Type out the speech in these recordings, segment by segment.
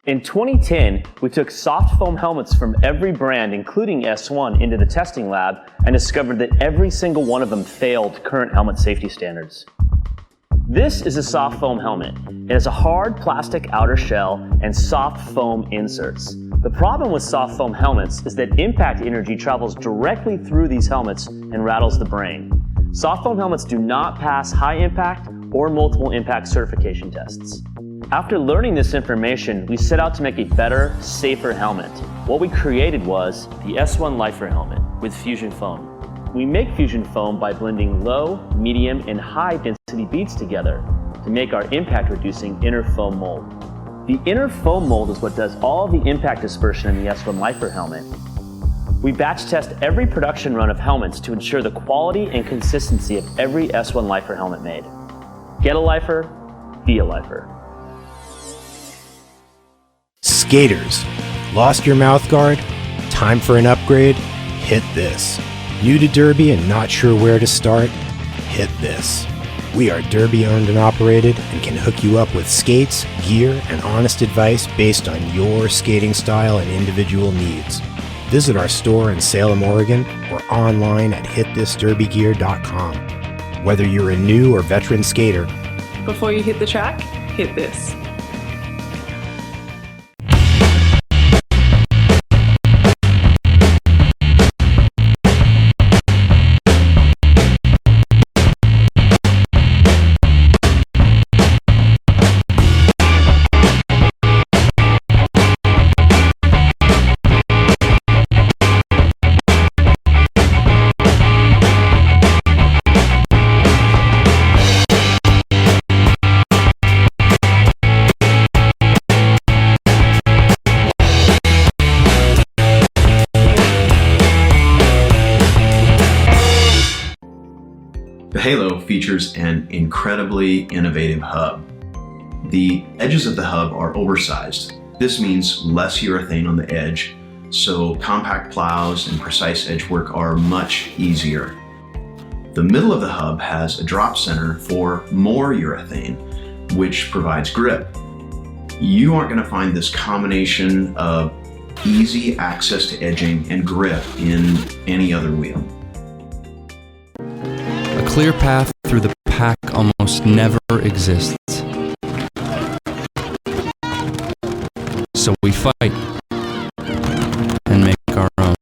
In 2010, we took soft foam helmets from every brand, including S1, into the testing lab and discovered that every single one of them failed current helmet safety standards. This is a soft foam helmet. It has a hard plastic outer shell and soft foam inserts. The problem with soft foam helmets is that impact energy travels directly through these helmets and rattles the brain. Soft foam helmets do not pass high impact or multiple impact certification tests. After learning this information, we set out to make a better, safer helmet. What we created was the S1 Lifer helmet with fusion foam. We make fusion foam by blending low, medium, and high density beads together to make our impact reducing inner foam mold. The inner foam mold is what does all the impact dispersion in the S1 Lifer helmet. We batch test every production run of helmets to ensure the quality and consistency of every S1 Lifer helmet made. Get a Lifer, be a Lifer. Skaters, lost your mouth guard? Time for an upgrade? Hit this. New to Derby and not sure where to start? Hit this. We are Derby owned and operated and can hook you up with skates, gear, and honest advice based on your skating style and individual needs. Visit our store in Salem, Oregon, or online at hitthisderbygear.com. Whether you're a new or veteran skater, before you hit the track, hit this. The Halo features an incredibly innovative hub. The edges of the hub are oversized. This means less urethane on the edge, so compact plows and precise edge work are much easier. The middle of the hub has a drop center for more urethane, which provides grip. You aren't going to find this combination of easy access to edging and grip in any other wheel. A clear path through the pack almost never exists. So we fight and make our own.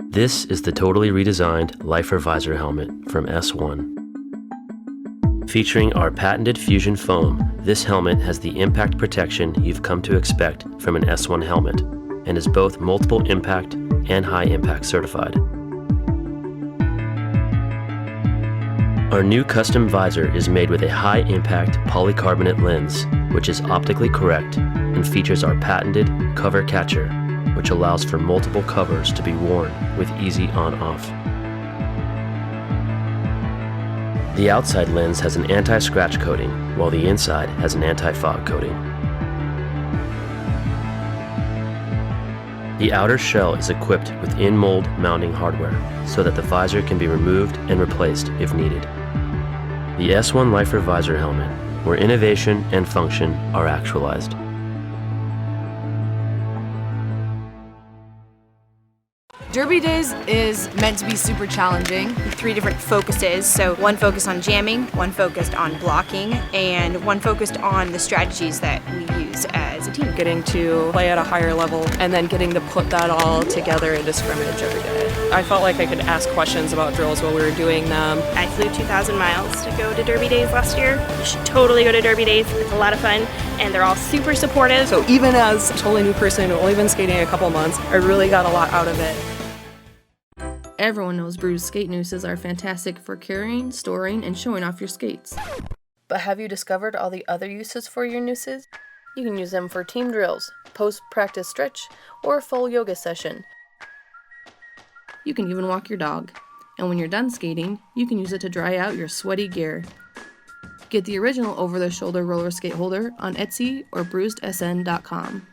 This is the totally redesigned Lifer visor helmet from S1. Featuring our patented fusion foam, this helmet has the impact protection you've come to expect from an S1 helmet and is both multiple impact and high impact certified. Our new custom visor is made with a high impact polycarbonate lens, which is optically correct and features our patented cover catcher, which allows for multiple covers to be worn with easy on-off. The outside lens has an anti-scratch coating, while the inside has an anti-fog coating. The outer shell is equipped with in-mold mounting hardware, so that the visor can be removed and replaced if needed. The S1 Lifer visor helmet, where innovation and function are actualized. Derby Days is meant to be super challenging. 3 different focuses, so one focused on jamming, one focused on blocking, and one focused on the strategies that we use as a team. Getting to play at a higher level and then getting to put that all together into scrimmage every day. I felt like I could ask questions about drills while we were doing them. I flew 2,000 miles to go to Derby Days last year. You should totally go to Derby Days. It's a lot of fun, and they're all super supportive. So even as a totally new person who's only been skating a couple months, I really got a lot out of it. Everyone knows Bruised skate nooses are fantastic for carrying, storing, and showing off your skates. But have you discovered all the other uses for your nooses? You can use them for team drills, post-practice stretch, or a full yoga session. You can even walk your dog. And when you're done skating, you can use it to dry out your sweaty gear. Get the original over-the-shoulder roller skate holder on Etsy or bruisedsn.com.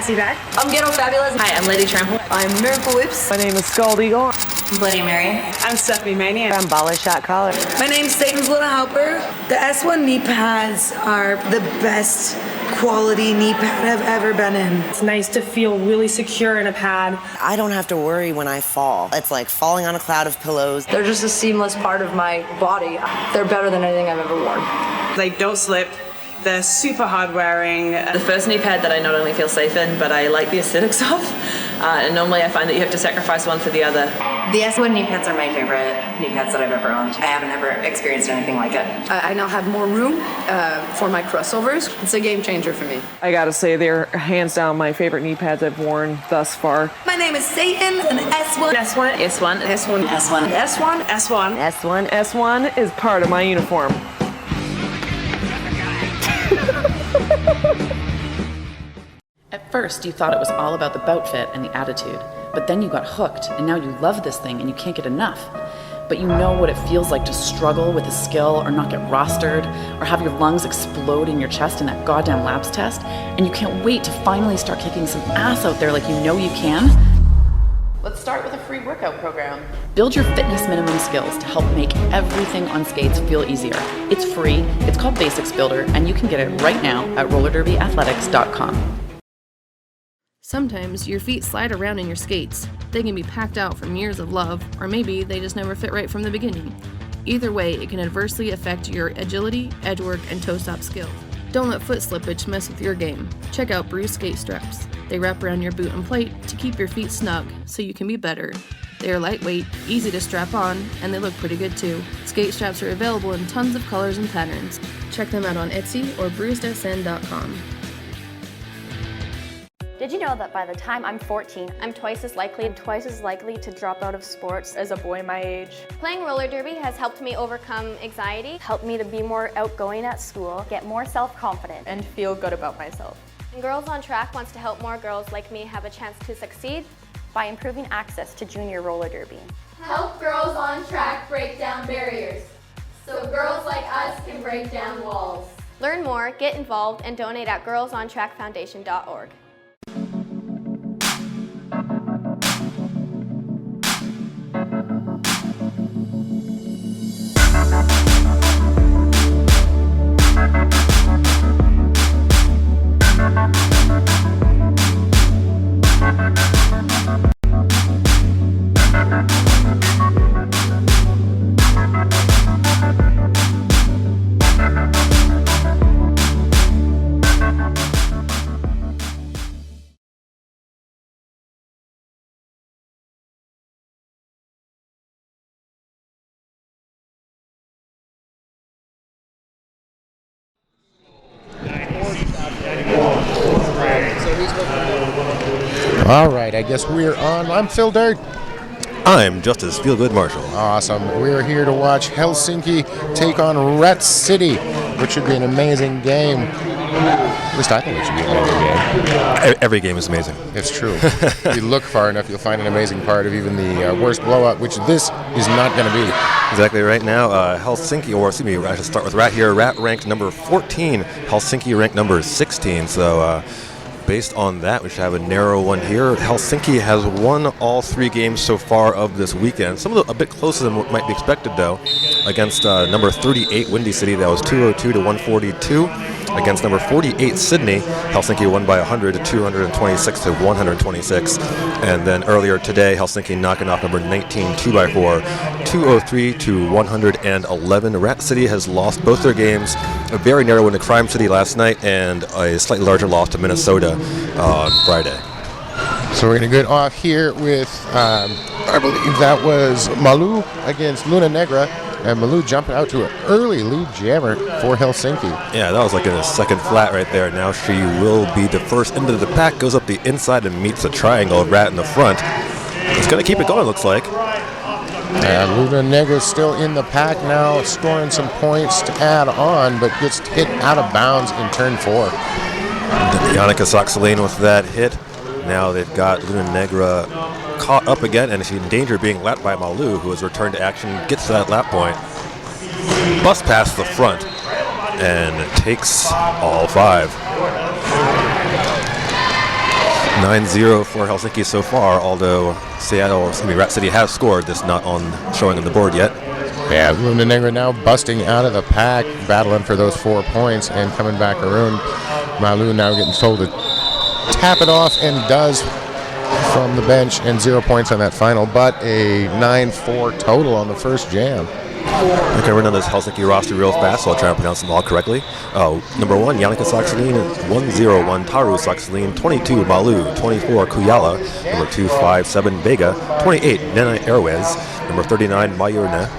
I'm Ghetto Fabulous. Hi, I'm Lady Trample. I'm Miracle Whips. My name is Scald Eagle. I'm Bloody Mary. I'm Stephanie Mania. I'm Baller Shot Collar. My name's Satan's Little Helper. The S1 knee pads are the best quality knee pad I've ever been in. It's nice to feel really secure in a pad. I don't have to worry when I fall. It's like falling on a cloud of pillows. They're just a seamless part of my body. They're better than anything I've ever worn. They don't slip. They're super hard wearing. The first knee pad that I not only feel safe in, but I like the aesthetics of. And normally I find that you have to sacrifice one for the other. The S1 knee pads are my favorite knee pads that I've ever owned. I haven't ever experienced anything like it. I now have more room for my crossovers. It's a game changer for me. I gotta say, they're hands down my favorite knee pads I've worn thus far. My name is Satan, and S1. S1. S1. S1. S1. S1. S1. S1. S1 is part of my uniform. At first, you thought it was all about the bout fit and the attitude, but then you got hooked, and now you love this thing and you can't get enough. But you know what it feels like to struggle with a skill or not get rostered, or have your lungs explode in your chest in that goddamn labs test, and you can't wait to finally start kicking some ass out there like you know you can? Let's start with a free workout program. Build your fitness minimum skills to help make everything on skates feel easier. It's free, it's called Basics Builder, and you can get it right now at rollerderbyathletics.com. Sometimes your feet slide around in your skates. They can be packed out from years of love, or maybe they just never fit right from the beginning. Either way, it can adversely affect your agility, edge work, and toe stop skill. Don't let foot slippage mess with your game. Check out Bruised skate straps. They wrap around your boot and plate to keep your feet snug so you can be better. They are lightweight, easy to strap on, and they look pretty good too. Skate straps are available in tons of colors and patterns. Check them out on Etsy or bruisedsn.com. Did you know that by the time I'm 14, I'm twice as likely to drop out of sports as a boy my age? Playing roller derby has helped me overcome anxiety, Helped me to be more outgoing at school, get more self-confident, and feel good about myself. And Girls on Track wants to help more girls like me have a chance to succeed by improving access to junior roller derby. Help Girls on Track break down barriers, so girls like us can break down walls. Learn more, get involved, and donate at girlsontrackfoundation.org. All right, I guess we're on. I'm Phil Dirt. I'm Justice Feelgood Marshall. Awesome. We're here to watch Helsinki take on Rat City, which should be an amazing game. At least I think it should be an amazing game. Every game is amazing. It's true. If you look far enough, you'll find an amazing part of even the worst blowout, which this is not going to be. Exactly right now, Helsinki, or excuse me, I should start with Rat here. Rat ranked number 14, Helsinki ranked number 16. So based on that, we should have a narrow one here. Helsinki has won all 3 games so far of this weekend. Some of them a bit closer than what might be expected, though. Against number 38, Windy City, that was 202 to 142. Against number 48, Sydney, Helsinki won by 100 to 226 to 126. And then earlier today, Helsinki knocking off number 19, 2x4, 203 to 111. Rat City has lost both their games. A very narrow win to Crime City last night, and a slightly larger loss to Minnesota on Friday. So we're going to get off here with, I believe that was Malu against Luna Negra. And Malu jumping out to an early lead jammer for Helsinki. Yeah, that was like in a second flat right there. Now she will be the first into the pack, goes up the inside and meets a triangle of Rat in the front. It's going to keep it going, looks like. Luna Negra still in the pack now, scoring some points to add on, but gets hit out of bounds in turn 4. Yannicka Soxaline with that hit. Now they've got Luna Negra caught up again, and she's in danger of being lapped by Malu, who has returned to action, gets to that lap point, busts past the front, and takes all 5. 9-0 for Helsinki so far, although Rat City has scored. This not showing on the board yet. Yeah, Luna Negra now busting out of the pack, battling for those 4 points and coming back around. Malu now getting told to tap it off, and does from the bench, and 0 points on that final, but a 9-4 total on the first jam. I'm going to run on this Helsinki roster real fast, so I'll try and pronounce them all correctly. Number 1, Yannicka Soxaline, 101, Taru Soxaline, 22, Malu, 24, Kujala, number 257, Vega, 28, Nena Airways, number 39, Mayurne,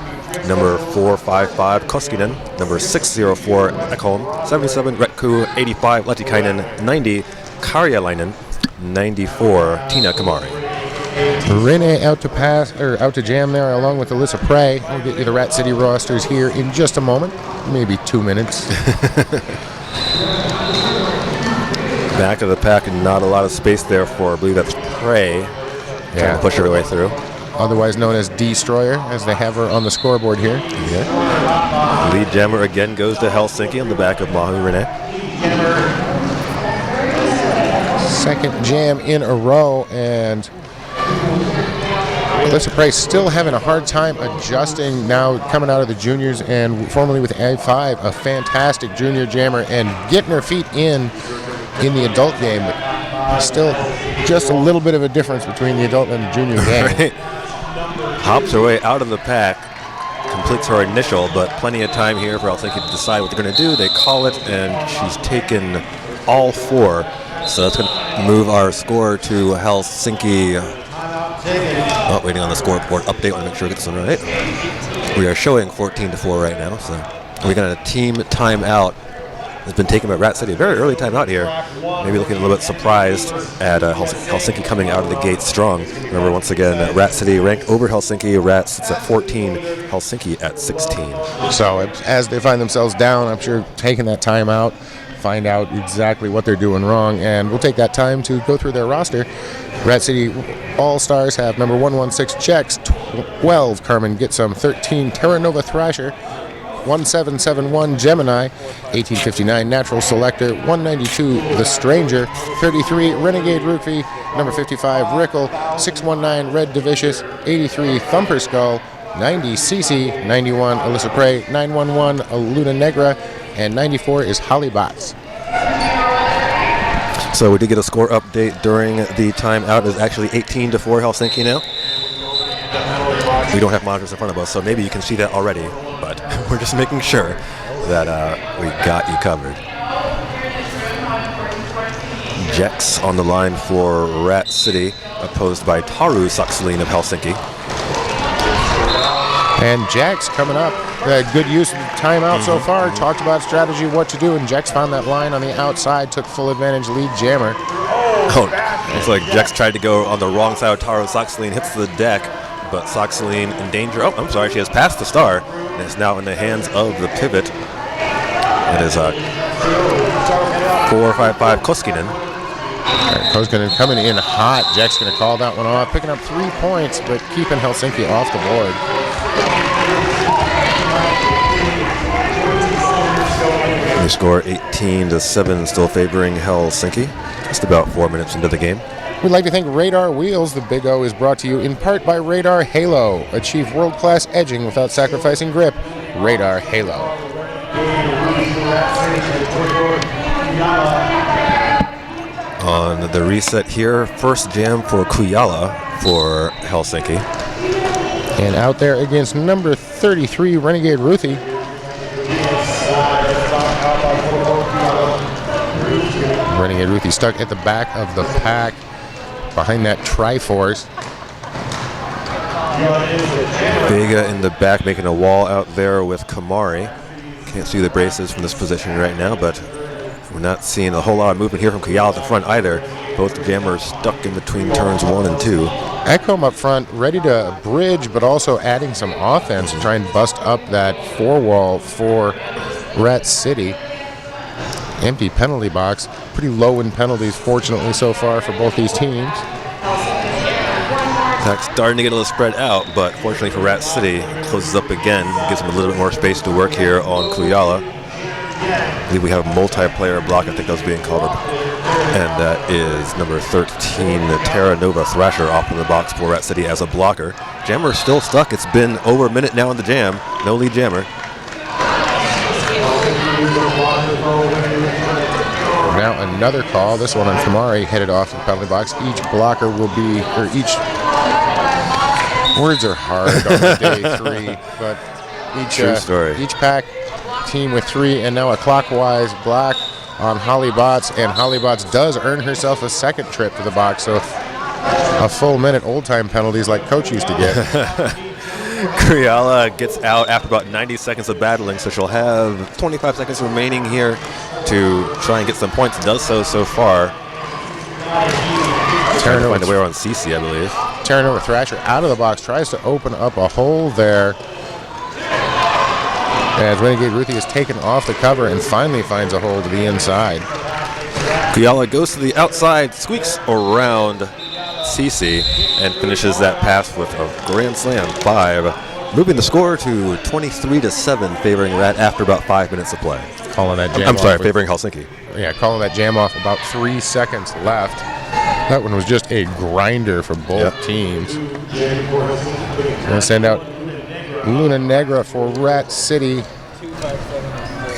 number 455, Koskinen, number 604, Ekholm, 77, Retku, 85, Latikainen, 90, Karjalainen, 94, Tina Kamari. Rene out to jam there along with Alyssa Prey. We'll get you the Rat City rosters here in just a moment, maybe 2 minutes. Back of the pack, and not a lot of space there for, I believe that's Prey. Trying to push her way through. Otherwise known as Destroyer, as they have her on the scoreboard here. Yeah. Lead jammer again goes to Helsinki on the back of Mahu Rene. Second jam in a row, and Alyssa Price still having a hard time adjusting, now coming out of the juniors and formerly with A5, a fantastic junior jammer, and getting her feet in the adult game. But still just a little bit of a difference between the adult and the junior game. Right. Hops her way out of the pack, completes her initial, but plenty of time here for Helsinki to decide what they're going to do. They call it, and she's taken all 4. So that's going to move our score to Helsinki. Oh, waiting on the scoreboard update. Want to make sure we get this one right. We are showing 14-4 right now. So we got a team timeout that's been taken by Rat City. A very early timeout here. Maybe looking a little bit surprised at Helsinki coming out of the gate strong. Remember, once again, Rat City ranked over Helsinki. Rat sits at 14, Helsinki at 16. So as they find themselves down, I'm sure taking that timeout, find out exactly what they're doing wrong, and we'll take that time to go through their roster. Rat City All-Stars have number 116 Checks, 12 Carmen Gitsum, 13 Terra Nova Thrasher, 1771 Gemini, 1859 Natural Selector, 192 The Stranger, 33 Renegade Rookie, number 55 Rickle, 619 Red Divicious, 83 Thumper Skull, 90 CC, 91 Alyssa Prey, 911 Luna Negra, and 94 is Holly Bots. So we did get a score update during the timeout. It's actually 18-4 Helsinki now. We don't have monitors in front of us, so maybe you can see that already, but we're just making sure that we got you covered. Jex on the line for Rat City, opposed by Taru Soxaline of Helsinki. And Jax coming up. Good use of the timeout so far. Talked about strategy, what to do, and Jax found that line on the outside, took full advantage, lead jammer. Oh, looks like Jex tried to go on the wrong side of Taru Soxaline, hits the deck, but Soxaline in danger. Oh, I'm sorry, she has passed the star, and is now in the hands of the pivot. It is 4-5-5 Koskinen. Koskinen coming in hot. Jack's going to call that one off, picking up 3 points, but keeping Helsinki off the board. The score 18-7, still favoring Helsinki. Just about 4 minutes into the game. We'd like to thank Radar Wheels. The Big O is brought to you in part by Radar Halo. Achieve world-class edging without sacrificing grip. Radar Halo. On the reset here, first jam for Kujala for Helsinki. And out there against number 33, Renegade Ruthie. Renegade Ruthie stuck at the back of the pack behind that Triforce. Vega in the back making a wall out there with Kamari. Can't see the braces from this position right now, but we're not seeing a whole lot of movement here from Kujala at the front either. Both jammers stuck in between turns 1 and 2. Ekholm up front, ready to bridge, but also adding some offense and try and bust up that 4-wall for Rat City. Empty penalty box. Pretty low in penalties, fortunately, so far for both these teams. Attack starting to get a little spread out, but fortunately for Rat City, it closes up again. Gives them a little bit more space to work here on Kujala. I believe we have a multiplayer block, I think that was being called. And that is number 13, Terra Nova Thrasher off in the box for Rat City as a blocker. Jammer still stuck. It's been over a minute now in the jam. No lead jammer. Now another call. This one on Kamari headed off the penalty box. Each blocker will be, or each, words are hard on day 3, but each pack team with 3, and now a clockwise block on Holly Botts, and Holly Botts does earn herself a second trip to the box, so a full minute old time penalties like Coach used to get. Kujala gets out after about 90 seconds of battling, so she'll have 25 seconds remaining here to try and get some points. Does so far. Trying to find a way on CC, I believe. Terra Nova Thrasher out of the box, tries to open up a hole there. As Renegade Ruthie is taken off the cover and finally finds a hole to the inside. Kujala goes to the outside, squeaks around CC, and finishes that pass with a grand slam 5, moving the score to 23-7, favoring Rat after about 5 minutes of play. Calling that jam I'm sorry, off favoring Helsinki. Yeah, calling that jam off about 3 seconds left. That one was just a grinder for both teams. Going to send out Luna Negra for Rat City.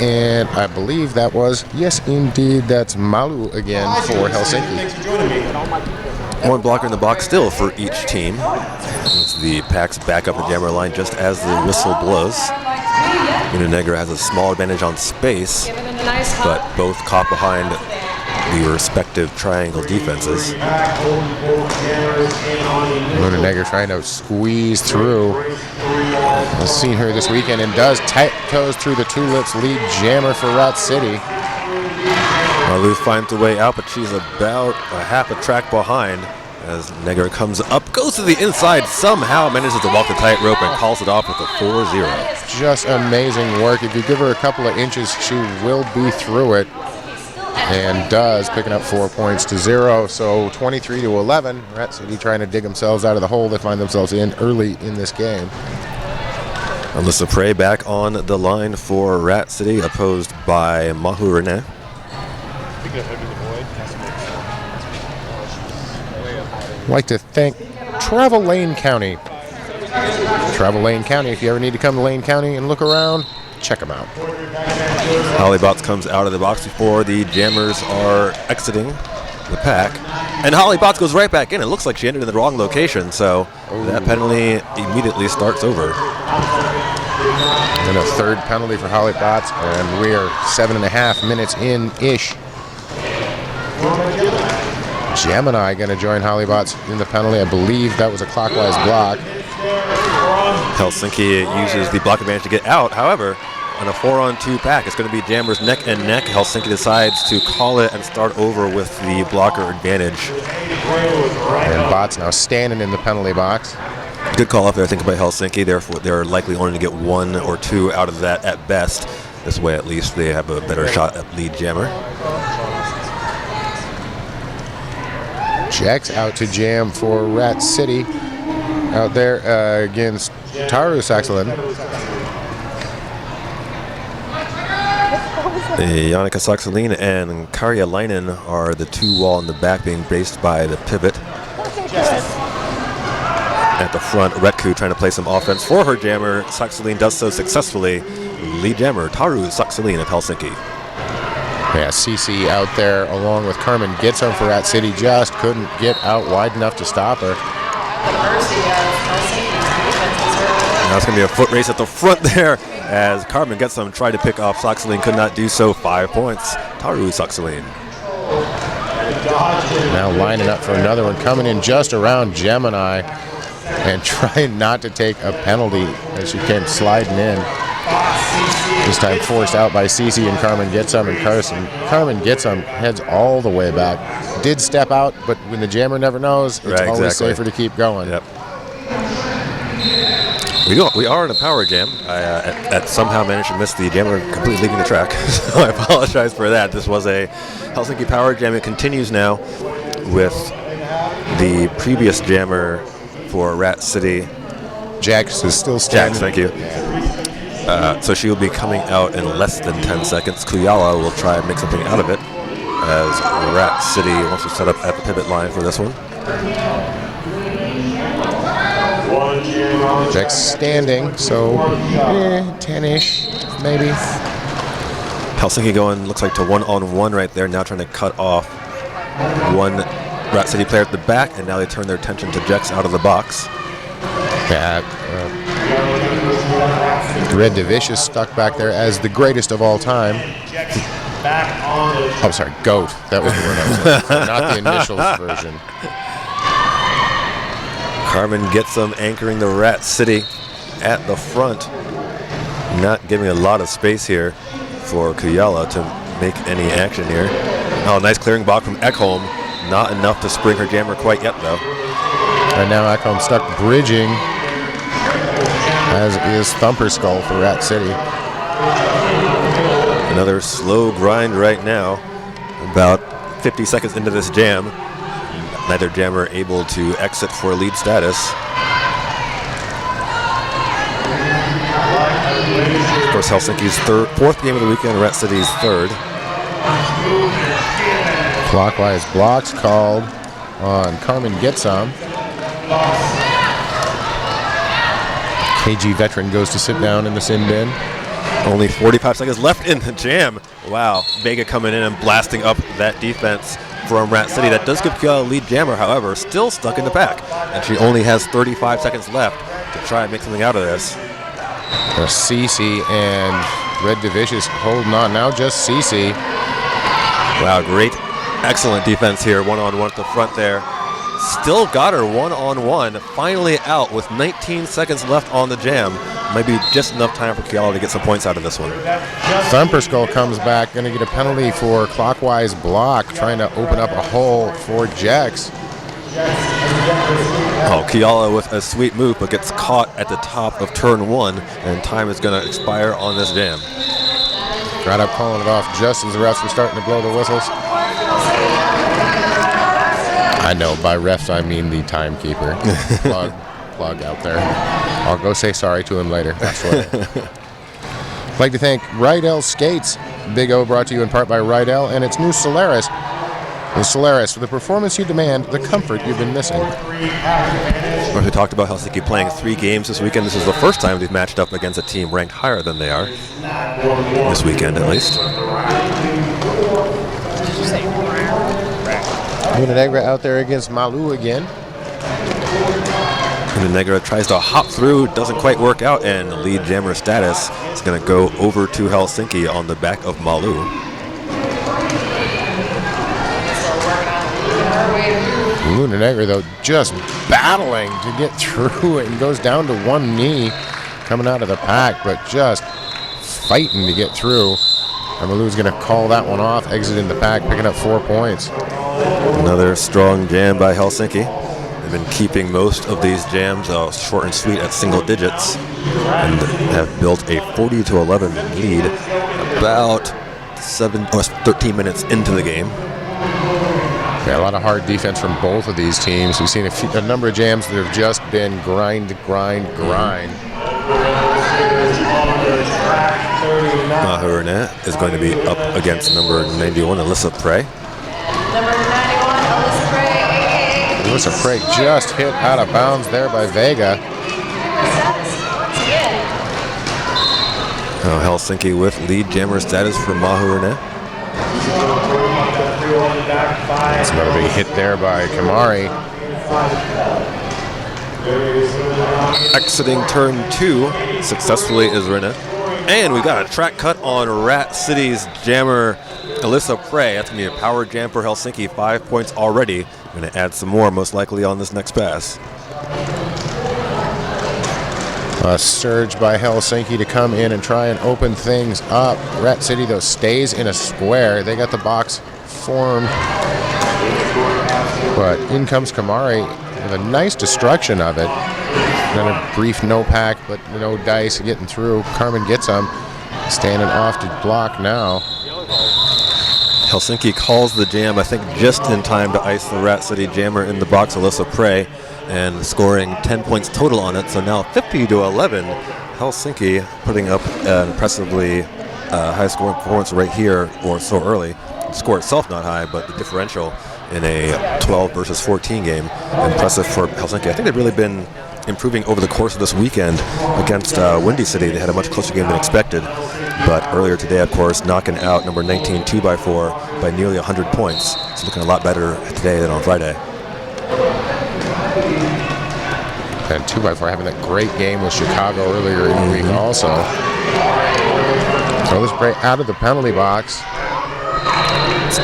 And I believe that was, yes indeed, that's Malu again for Helsinki. One blocker in the box still for each team. As the packs back up the jammer line just as the whistle blows. Luna Negra has a small advantage on space, but both caught behind the respective triangle defenses. Luna Negra trying to squeeze through. We've seen her this weekend and does tight toes through the tulips, lead jammer for Rat City. Malu finds a way out, but she's about a half a track behind as Negra comes up, goes to the inside, somehow manages to walk the tightrope and calls it off with a 4-0. Just amazing work. If you give her a couple of inches, she will be through it. And does, picking up 4 points to 0. So 23-11. Rat City trying to dig themselves out of the hole they find themselves in early in this game. Alyssa Prey back on the line for Rat City, opposed by Mahu Renee. I'd like to thank Travel Lane County. Travel Lane County, if you ever need to come to Lane County and look around, check them out. Holly Botts comes out of the box before the jammers are exiting the pack. And Holly Botts goes right back in. It looks like she ended in the wrong location, so that penalty immediately starts over. And a third penalty for Holly Botts, and we are 7.5 minutes in-ish. Gemini going to join Holly Botts in the penalty. I believe that was a clockwise block. Helsinki uses the block advantage to get out. However, on a 4-on-2 pack, it's going to be jammers neck and neck. Helsinki decides to call it and start over with the blocker advantage. And Botts now standing in the penalty box. Good call up there, I think, by Helsinki. Therefore, they're likely only to get 1 or 2 out of that at best. This way, at least, they have a better shot at lead jammer. Jax out to jam for Rat City out there against Taru Saxelin. Jannika Saxelin and Karjalainen are the two wall in the back being based by the pivot. At the front, Retku trying to play some offense for her jammer. Saxelin does so successfully. Lead jammer, Taru Saxelin of Helsinki. Yeah, CC out there along with Carmen Gitsom for Rat City. Just couldn't get out wide enough to stop her. Now it's going to be a foot race at the front there as Carmen Gitsom tried to pick off Saxelin, could not do so. 5 points. Taru Saxelin. Now lining up for another one, coming in just around Gemini and trying not to take a penalty as she came sliding in. This time forced out by Cece and Carmen Gitsom, and Carmen Gitsom heads all the way back. Did step out, but when the jammer never knows, it's always safer to keep going. Yep. We are in a power jam. I somehow managed to miss the jammer completely leaving the track, so I apologize for that. This was a Helsinki power jam. It continues now with the previous jammer for Rat City. Jax is still standing. Jax, thank you. So she will be coming out in less than 10 seconds. Kujala will try and make something out of it as Rat City wants to set up at the pivot line for this one. Jax standing, so 10-ish maybe. Helsinki going, looks like, to one-on-one right there, now trying to cut off one Rat City player at the back, and now they turn their attention to Jax out of the box. Yeah, Red Divish is stuck back there as the greatest of all time. Oh, sorry, GOAT. That was the word I was looking for, not the initials version. Carmen Gitsom anchoring the Rat City at the front. Not giving a lot of space here for Kujala to make any action here. Oh, nice clearing block from Ekholm. Not enough to spring her jammer quite yet, though. And now Ekholm stuck bridging, as is Thumper Skull for Rat City. Another slow grind right now. About 50 seconds into this jam. Neither jammer able to exit for lead status. Of course, Helsinki's fourth game of the weekend, Rat City's third. Clockwise blocks called on Carmen Gitsom. KG veteran goes to sit down in the sin bin. Only 45 seconds left in the jam. Wow, Vega coming in and blasting up that defense from Rat City. That does give Kujala a lead jammer, however, still stuck in the pack. And she only has 35 seconds left to try and make something out of this. CC and Red Divicious holding on. Now just CC. Wow, great, excellent defense here. One-on-one at the front there. Still got her one-on-one. Finally out with 19 seconds left on the jam. Might be just enough time for Kujala to get some points out of this one. Thumper Skull comes back, going to get a penalty for clockwise block, trying to open up a hole for Jax. Oh, Kujala with a sweet move, but gets caught at the top of turn one, and time is going to expire on this jam. Right up calling it off just as the refs were starting to blow the whistles. I know, by refs I mean the timekeeper. Plug out there. I'll go say sorry to him later. That's what. I'd like to thank Rydell Skates. Big O brought to you in part by Rydell and its new Solaris. The Solaris, for the performance you demand, the comfort you've been missing. We talked about Helsinki playing 3 games this weekend. This is the first time they've matched up against a team ranked higher than they are. This weekend, at least. Montenegro out there against Malu again. Montenegro tries to hop through, doesn't quite work out, and the lead jammer status is going to go over to Helsinki on the back of Malu. Montenegro, though, just battling to get through it and goes down to one knee coming out of the pack, but just fighting to get through. And Malu's going to call that one off, exiting the pack, picking up 4 points. Another strong jam by Helsinki. They've been keeping most of these jams short and sweet at single digits and have built a 40-11 lead about 13 minutes into the game. Yeah, a lot of hard defense from both of these teams. We've seen a number of jams that have just been grind. Mahu Renee is going to be up against number 91, Alyssa Prey. Number 91, Alyssa Prey. Alyssa Prey just hit out of bounds there by Vega. Helsinki with lead jammer status for Mahu Renee. That's another big hit there by Kamari. Exiting turn 2 successfully is Renee. And we got a track cut on Rat City's jammer Alyssa Prey. That's going to be a power jam for Helsinki. 5 points already. Going to add some more most likely on this next pass. A surge by Helsinki to come in and try and open things up. Rat City, though, stays in a square. They got the box formed. But in comes Kamari with a nice destruction of it. Then a brief no pack, but no dice getting through. Carmen gets them. Standing off to block now. Helsinki calls the jam, I think, just in time to ice the Rat City jammer in the box, Alyssa Prey, and scoring 10 points total on it. So now 50-11. Helsinki putting up an impressively high scoring performance right here, or so early. The score itself not high, but the differential in a 12 versus 14 game, impressive for Helsinki. I think they've really been improving over the course of this weekend against Windy City. They had a much closer game than expected, but earlier today, of course, knocking out number 19 2x4 by nearly 100 points. It's looking a lot better today than on Friday. And 2x4 having that great game with Chicago earlier in the week also. So let's break out of the penalty box.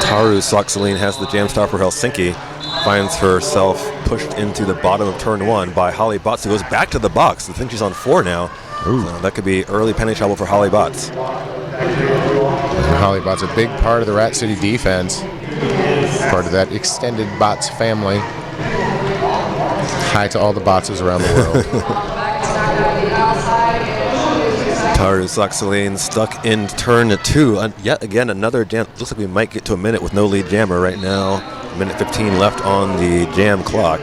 Taru Saksaline has the jam stop for Helsinki. Finds herself pushed into the bottom of turn 1 by Holly Botts, who goes back to the box. I think she's on 4 now. So that could be early penalty trouble for Holly Botts. And Holly Botts, a big part of the Rat City defense. Part of that extended Botts family. Hi to all the Bottses around the world. Taru Saksaline stuck in turn 2. Yet again, another jam. Looks like we might get to a minute with no lead jammer right now. Minute 15 left on the jam clock.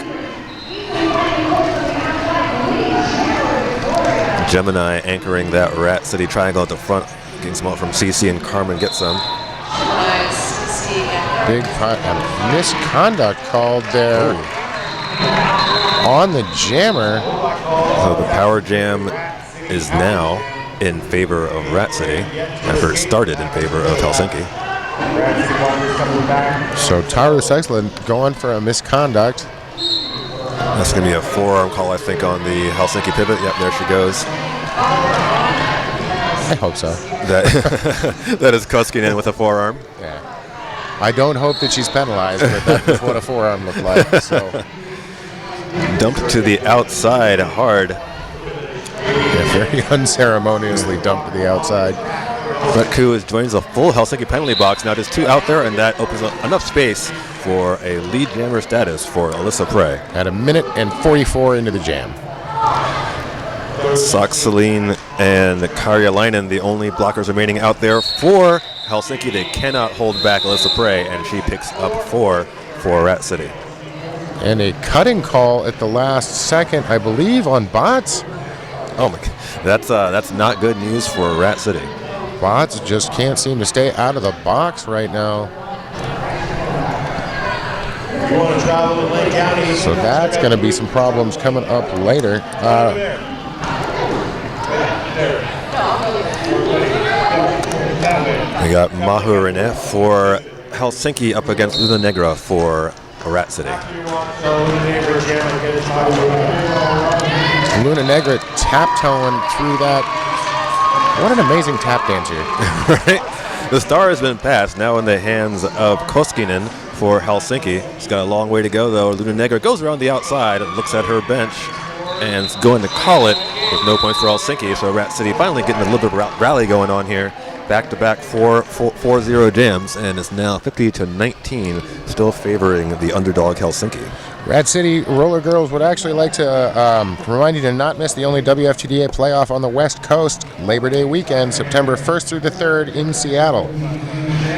Gemini anchoring that Rat City triangle at the front. Getting some out from CC, and Carmen gets some. Big misconduct called there on the jammer. So the power jam is now in favor of Rat City after it started in favor of Helsinki. So Taru Sexland going for a misconduct. That's going to be a forearm call, I think, on the Helsinki pivot. Yep, there she goes. I hope so. That is Koskinen with a forearm. Yeah. I don't hope that she's penalized, but that's what a forearm looked like. So. Dumped to the outside hard. Yeah, very unceremoniously dumped to the outside. Brett Koo joins the full Helsinki penalty box. Now there's 2 out there, and that opens up enough space for a lead jammer status for Alyssa Prey. At a minute and 44 into the jam. Saksaline and Karjalainen, the only blockers remaining out there for Helsinki. They cannot hold back Alyssa Prey, and she picks up 4 for Rat City. And a cutting call at the last second, I believe, on Botts. Oh my God, that's not good news for Rat City. Botts just can't seem to stay out of the box right now. So that's going to be some problems coming up later. We got Mahu Renee for Helsinki up against Luna Negra for Rat City. Luna Negra tap-toeing through that. What an amazing tap dancer. Right? The star has been passed, now in the hands of Koskinen for Helsinki. She's got a long way to go, though. Luna Negra goes around the outside and looks at her bench and is going to call it with no points for Helsinki. So Rat City finally getting a little bit of rally going on here. Back-to-back 4-0 jams, and it's now 50-19, still favoring the underdog Helsinki. Rat City Roller Girls would actually like to remind you to not miss the only WFTDA playoff on the West Coast, Labor Day weekend, September 1st through the 3rd in Seattle.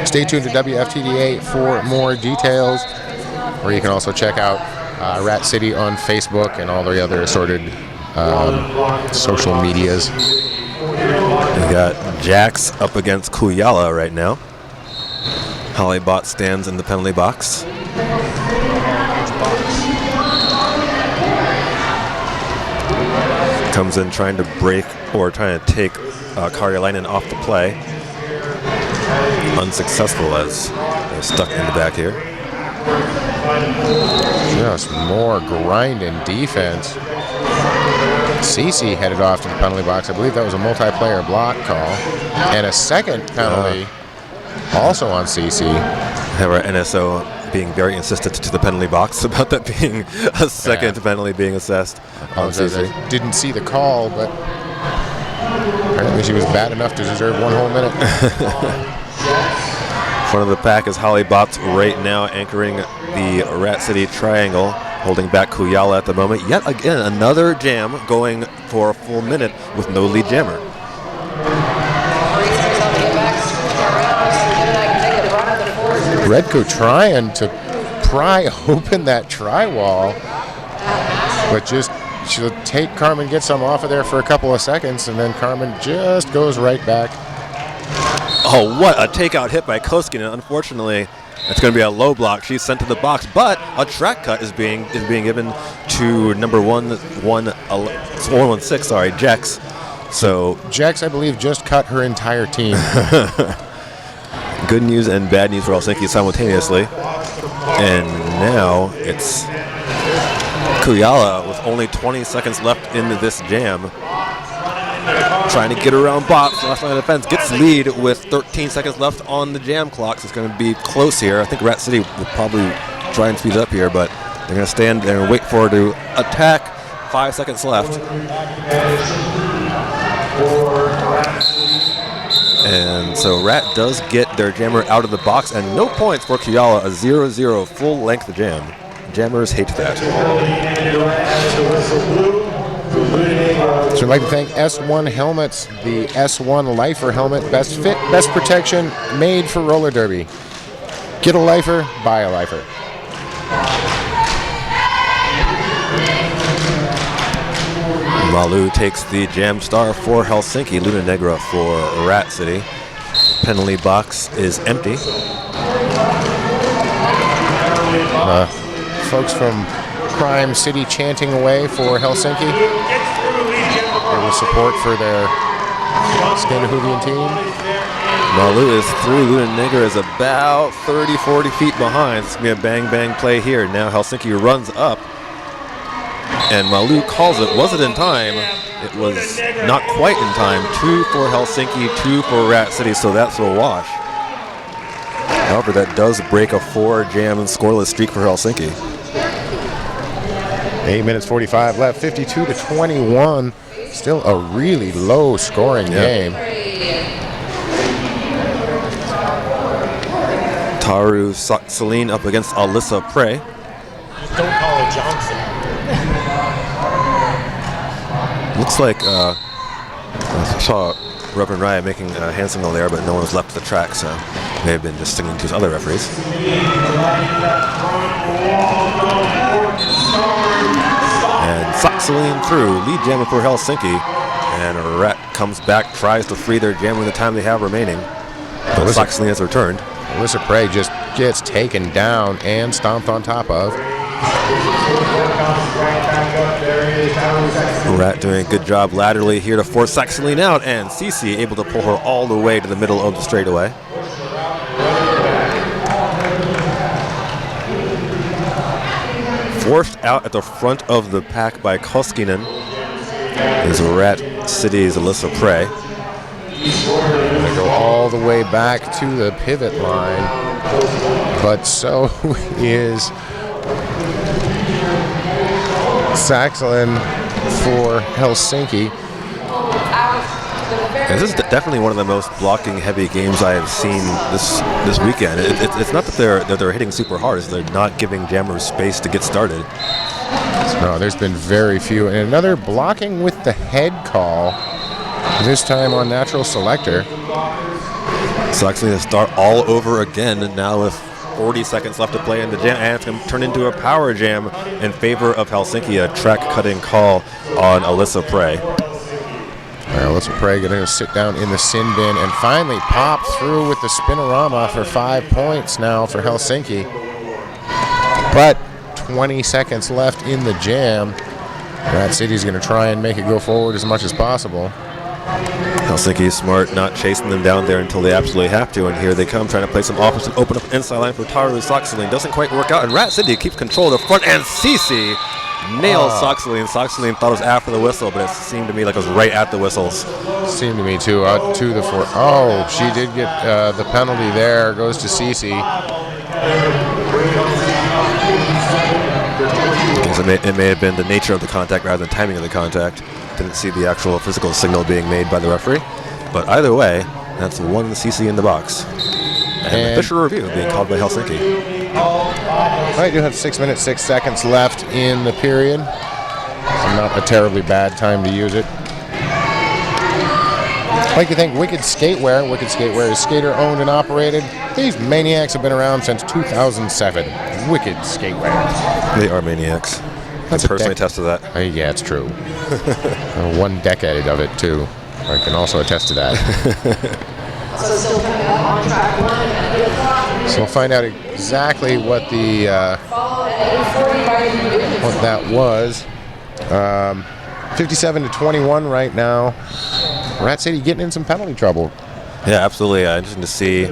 Stay tuned to WFTDA for more details. or you can also check out Rat City on Facebook and all the other assorted social medias. We got Jax up against Kuyala right now. Hollybot stands in the penalty box. Comes in trying to break or trying to take Karjalainen off the play. Unsuccessful as they're stuck in the back here. Just more grind and defense. Cece headed off to the penalty box. I believe that was a multiplayer block call. And a second penalty also on Cece. However, NSO being very insistent to the penalty box about that being a second penalty being assessed on Cece. I didn't see the call, but apparently she was bad enough to deserve 1 whole minute. Front of the pack is Hollybot right now anchoring the Rat City triangle, holding back Kuyala at the moment. Yet again, another jam going for a full minute with no lead jammer. Redco trying to pry open that tri-wall, but just she'll take Carmen, get some off of there for a couple of seconds, and then Carmen just goes right back. Oh, what a takeout hit by Koskinen. Unfortunately, it's going to be a low block. She's sent to the box, but a track cut is being given to number 116. Sorry, Jex. So Jex, I believe, just cut her entire team. Good news and bad news for Helsinki simultaneously. And now it's Kuyala with only 20 seconds left in this jam. Trying to get around Box, last line of defense, gets lead with 13 seconds left on the jam clock, so it's going to be close here. I think Rat City will probably try and speed it up here, but they're going to stand there and wait for her to attack. 5 seconds left. And so Rat does get their jammer out of the box, and no points for Kuyala, a 0-0 full-length jam. Jammers hate that. So I'd like to thank S1 Helmets, the S1 Lifer helmet, best fit, best protection, made for roller derby. Get a lifer, buy a lifer. Malu takes the jam star for Helsinki, Luna Negra for Rat City. Penalty box is empty. Folks from Crime City chanting away for Helsinki. A little support for their Scandinavian team. Malu is through. Luna Negra is about 30-40 feet behind. It's going to be a bang-bang play here. Now Helsinki runs up. And Malu calls it. Was it in time? It was not quite in time. 2 for Helsinki, 2 for Rat City, so that's a wash. However, that does break a 4-jam and scoreless streak for Helsinki. 8 minutes 45 left, 52-21. Still a really low scoring game. Taru Celine up against Alyssa Prey. Don't call it Johnson. Looks like I saw Reverend Ryan making a hand signal there, but no one was left to the track, so may have been just singing to his other referees. And Celine through, lead jammer for Helsinki, and Rat comes back, tries to free their jammer in the time they have remaining. But Celine has returned. Alyssa Prey just gets taken down and stomped on top of. Rat doing a good job laterally here to force Celine out, and Cece able to pull her all the way to the middle of the straightaway. Forced out at the front of the pack by Koskinen is Rat City's Alyssa Prey. Gonna go all the way back to the pivot line, but so is Saxelin for Helsinki. And this is definitely one of the most blocking heavy games I have seen this weekend. It's not that they're hitting super hard, it's they're not giving jammers space to get started. No, there's been very few. And another blocking with the head call, this time on Natural Selector. So actually to start all over again, and now with 40 seconds left to play in the jam, and it's going to turn into a power jam in favor of Helsinki, a track-cutting call on Alyssa Prey. All right, Alyssa Prey going to sit down in the sin bin and finally pop through with the spinorama for 5 points now for Helsinki. But 20 seconds left in the jam. Rat City's going to try and make it go forward as much as possible. Helsinki smart, not chasing them down there until they absolutely have to, and here they come trying to play some offensive open up inside line for Taru Soxaline. Doesn't quite work out, and Rat City keeps control of the front, and Cici nails Soxaline. Soxaline thought it was after the whistle, but it seemed to me like it was right at the whistles. Seemed to me too, to the four. Oh, she did get the penalty there, goes to Cici. It may have been the nature of the contact rather than timing of the contact. Didn't see the actual physical signal being made by the referee. But either way, that's one CC in the box. And the Fisher review being called by Helsinki. I do have 6 minutes, 6 seconds left in the period. So not a terribly bad time to use it. I'd like to thank Wicked Skatewear. Wicked Skatewear is skater owned and operated. These maniacs have been around since 2007. Wicked Skatewear. They are maniacs. I personally attest to that. Yeah, it's true. 1 decade of it, too. I can also attest to that. So we'll find out exactly what the what that was. 57-21 right now. Rat City getting in some penalty trouble. Yeah, absolutely. Interesting to see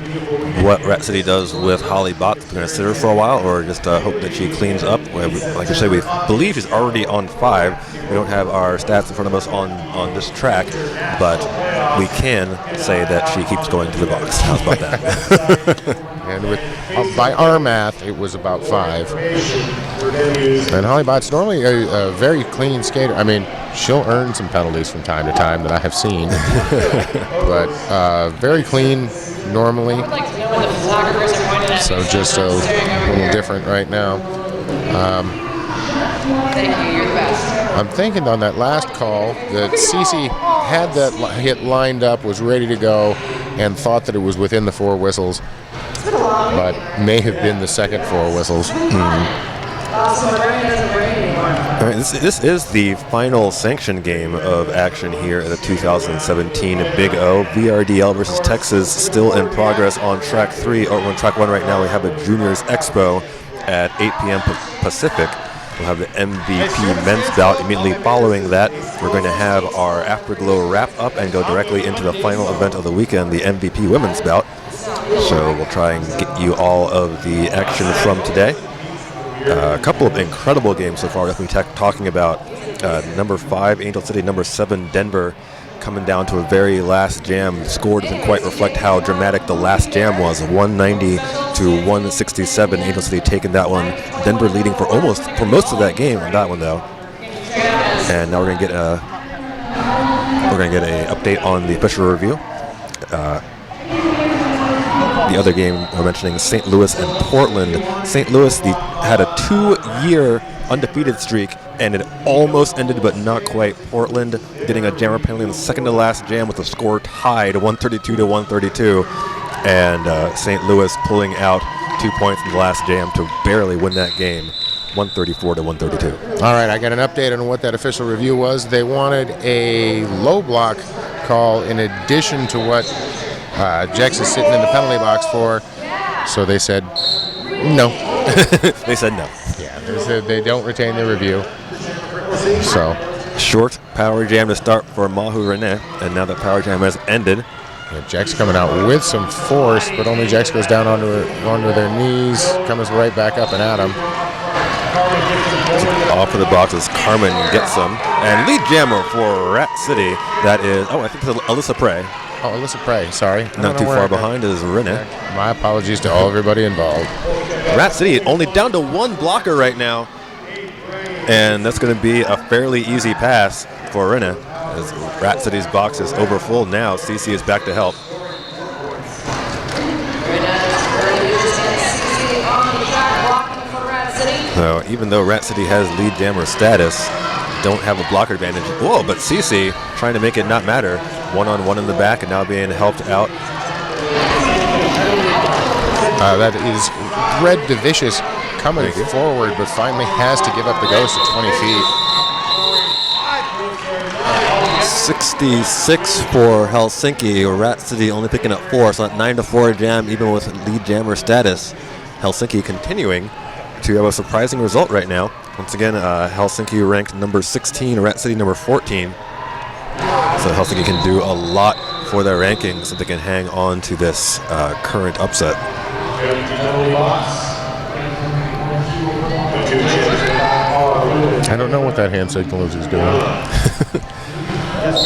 what Rat City does with Holly Bott. They're going to sit her for a while, or just hope that she cleans up. Like I said, we believe she's already on 5. We don't have our stats in front of us on this track, but we can say that she keeps going to the box. How's about that? And by our math, it was about 5. And Holly Bott's normally a very clean skater. I mean, she'll earn some penalties from time to time that I have seen, but very clean normally. So just a little different right now. Thank you, you're the best. I'm thinking on that last call that Cici had that hit lined up, was ready to go, and thought that it was within the 4 whistles, but may have been the second 4 whistles. All right, this is the final sanctioned game of action here at the 2017 Big O. VRDL versus Texas still in progress on track 3. Or on track 1 right now, we have a Juniors Expo at 8 p.m. Pacific. We'll have the MVP men's bout. Immediately following that, we're going to have our Afterglow wrap-up and go directly into the final event of the weekend, the MVP women's bout. So we'll try and get you all of the action from today. A couple of incredible games so far. We're talking about number 5, Angel City, number 7, Denver, coming down to a very last jam. The score doesn't quite reflect how dramatic the last jam was. 190 to 167. Angel City taking that one. Denver leading for most of that game on that one though. And now we're gonna get a update on the official review. The other game we're mentioning, St. Louis and Portland. St. Louis had a 2-year undefeated streak, and it almost ended, but not quite. Portland getting a jammer penalty in the second to last jam with the score tied 132 to 132, and St. Louis pulling out 2 points in the last jam to barely win that game, 134 to 132. All right, I got an update on what that official review was. They wanted a low block call in addition to what Jex is sitting in the penalty box for, so they said no. They said no. Yeah, they said they don't retain their review. So short power jam to start for Mahu Rene, and now that power jam has ended. Yeah, Jex coming out with some force, but only Jex goes down onto their knees, comes right back up and at him. Off of the box as Carmen gets some, and lead jammer for Rat City. That is, I think it's Alyssa Prey. Oh, Alyssa Prey, sorry. Not too far behind is Rene. My apologies to everybody involved. Rat City only down to 1 blocker right now. And that's going to be a fairly easy pass for Rene. As Rat City's box is over full now. CC is back to help. So even though Rat City has lead jammer status, don't have a blocker advantage. Whoa, but CC trying to make it not matter. 1-on-1 in the back and now being helped out. That is Red Delicious coming forward, but finally has to give up the ghost at 20 feet. 66 for Helsinki, or Rat City only picking up 4, so that 9-4 jam even with lead jammer status. Helsinki continuing to have a surprising result right now. Once again, Helsinki ranked number 16, Rat City number 14. So Helsinki can do a lot for their rankings if they can hang on to this current upset. I don't know what that hand signal is doing.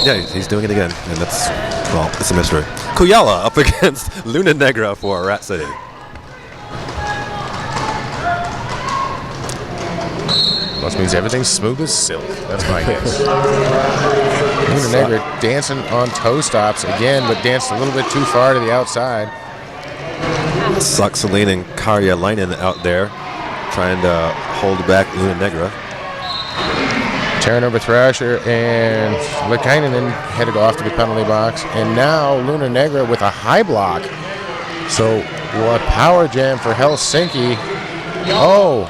Yeah, he's doing it again, and that's, well, it's a mystery. Kuyala up against Luna Negra for Rat City. Must means everything's smooth as silk. That's my guess. Luna Negra dancing on toe stops again, but danced a little bit too far to the outside. Saksalin and Karja Leinen out there trying to hold back Luna Negra. Tearing over Thrasher and Lekainen headed off to the penalty box. And now Luna Negra with a high block. So what power jam for Helsinki. Oh,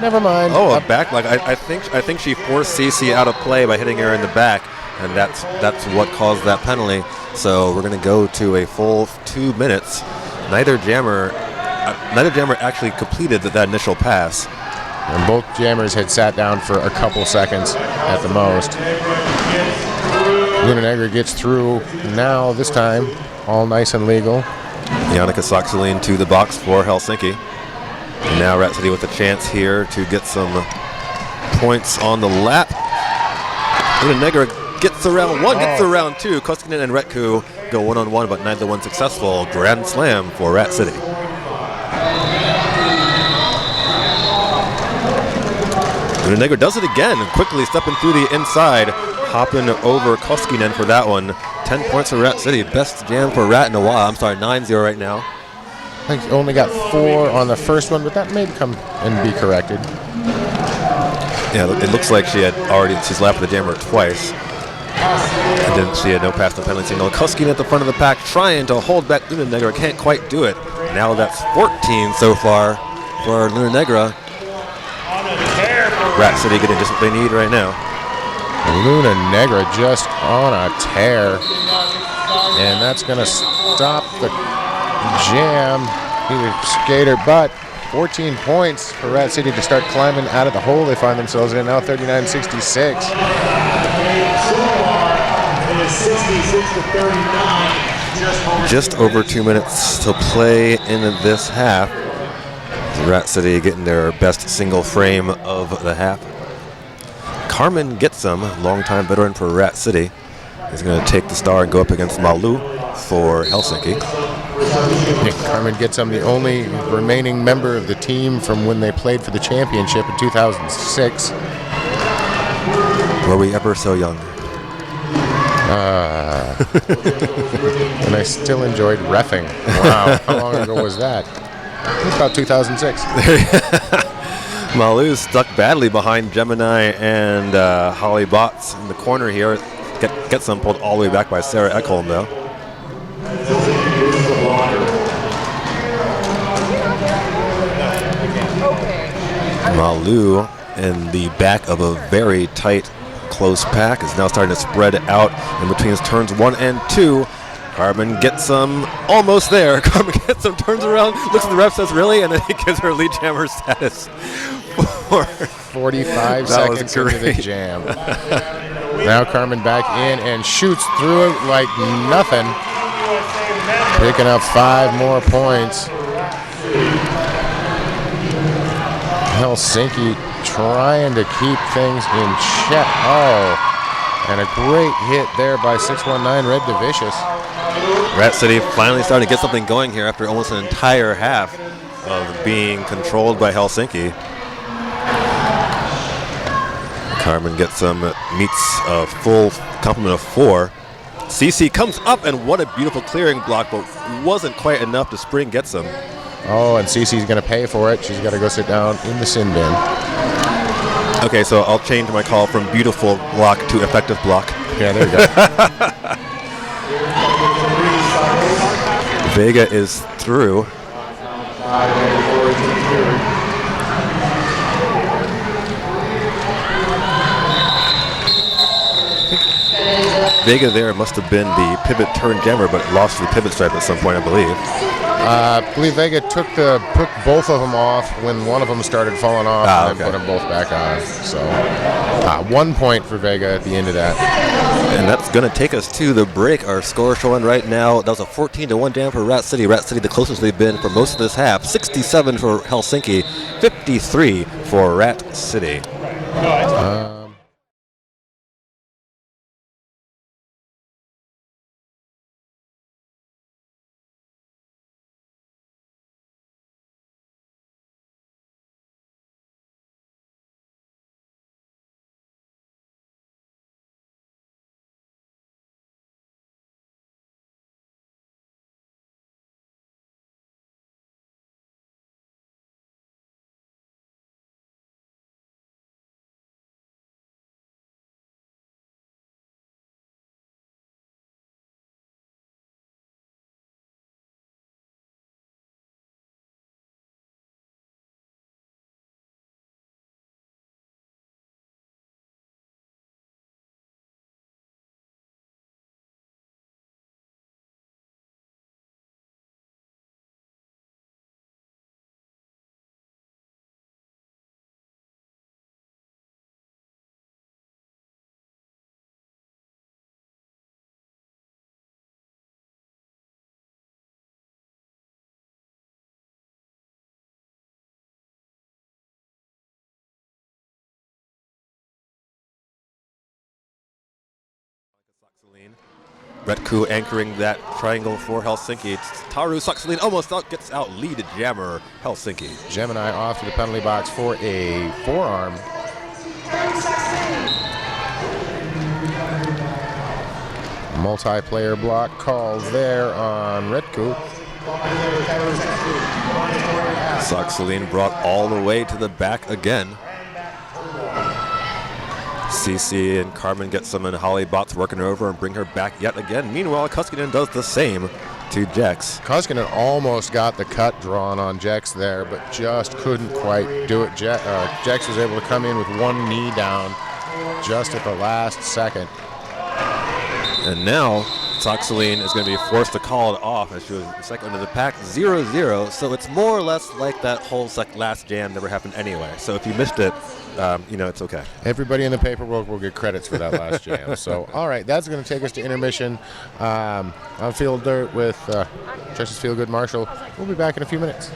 never mind. Oh, a back block. I think she forced CC out of play by hitting her in the back, and that's what caused that penalty. So we're going to go to a full 2 minutes. Neither jammer actually completed that initial pass. And both jammers had sat down for a couple seconds at the most. Luna Negra gets through now, this time, all nice and legal. Yannicka Saksalin to the box for Helsinki. And now Rat City with a chance here to get some points on the lap. Luna Negra gets around one, gets around two. Koskinen and Retku go one-on-one, but neither one successful. Grand slam for Rat City. Luna Negra does it again, quickly stepping through the inside, hopping over Koskinen for that one. 10 points for Rat City, best jam for Rat in a while. I'm sorry, 9-0 right now. I think only got 4 on the first one, but that may come and be corrected. Yeah, it looks like she's lapped the jammer twice. And then she had no pass to penalty signal. Koskinen at the front of the pack trying to hold back Luna Negra, can't quite do it. Now that's 14 so far for Luna Negra. Rat City getting just what they need right now. Luna Negra just on a tear. And that's going to stop the jam. Either skater, but 14 points for Rat City to start climbing out of the hole they find themselves in now, 39-66. Just over 2 minutes to play in this half. Rat City getting their best single frame of the half. Carmen Getsum, longtime veteran for Rat City, is going to take the star and go up against Malu for Helsinki. Carmen Getsum, the only remaining member of the team from when they played for the championship in 2006. Were we ever so young? And I still enjoyed reffing. Wow, how long ago was that? It was about 2006. Malu's stuck badly behind Gemini and Holly Botts in the corner here. Gets some pulled all the way back by Sarah Ekholm, though. Malu in the back of a very tight, close pack is now starting to spread out in between turns 1 and 2. Carmen Getsum almost there. Carmen Getsum turns around, looks at the ref, says, really? And then he gives her lead jammer status for 45 seconds into the jam. Now Carmen back in and shoots through it like nothing. Picking up 5 more points. Helsinki trying to keep things in check. Oh, and a great hit there by 619 Red Delicious. Rat City finally starting to get something going here after almost an entire half of being controlled by Helsinki. Carmen Getsum meets a full complement of 4. CC comes up, and what a beautiful clearing block, but wasn't quite enough to spring Getsum. Oh, and CC's going to pay for it. She's got to go sit down in the sin bin. Okay, so I'll change my call from beautiful block to effective block. Yeah, there you go. Vega is through. Vega there must have been the pivot turn jammer, but lost to the pivot stripe at some point, I believe. I believe Vega took both of them off when one of them started falling off, and then put them both back on. So 1 point for Vega at the end of that. And that's going to take us to the break. Our score showing right now, that was a 14-1 jam for Rat City. Rat City the closest they've been for most of this half. 67 for Helsinki, 53 for Rat City. Retku anchoring that triangle for Helsinki. Taru Saksalin almost gets out lead jammer Helsinki. Gemini off to the penalty box for a forearm. Multiplayer block called there on Retku. Saksalin brought all the way to the back again. CC and Carmen get some, and Holly Bots working her over and bring her back yet again. Meanwhile, Koskinen does the same to Jex. Koskinen almost got the cut drawn on Jex there, but just couldn't quite do it. Jex was able to come in with one knee down just at the last second. And now Saksalin is going to be forced to call it off as she was second under the pack, 0-0. So it's more or less like that whole last jam never happened anyway. So if you missed it, it's okay. Everybody in the paperwork will get credits for that last jam. So, all right, that's going to take us to intermission. On Field Dirt with Justice Feel Good Marshall. We'll be back in a few minutes.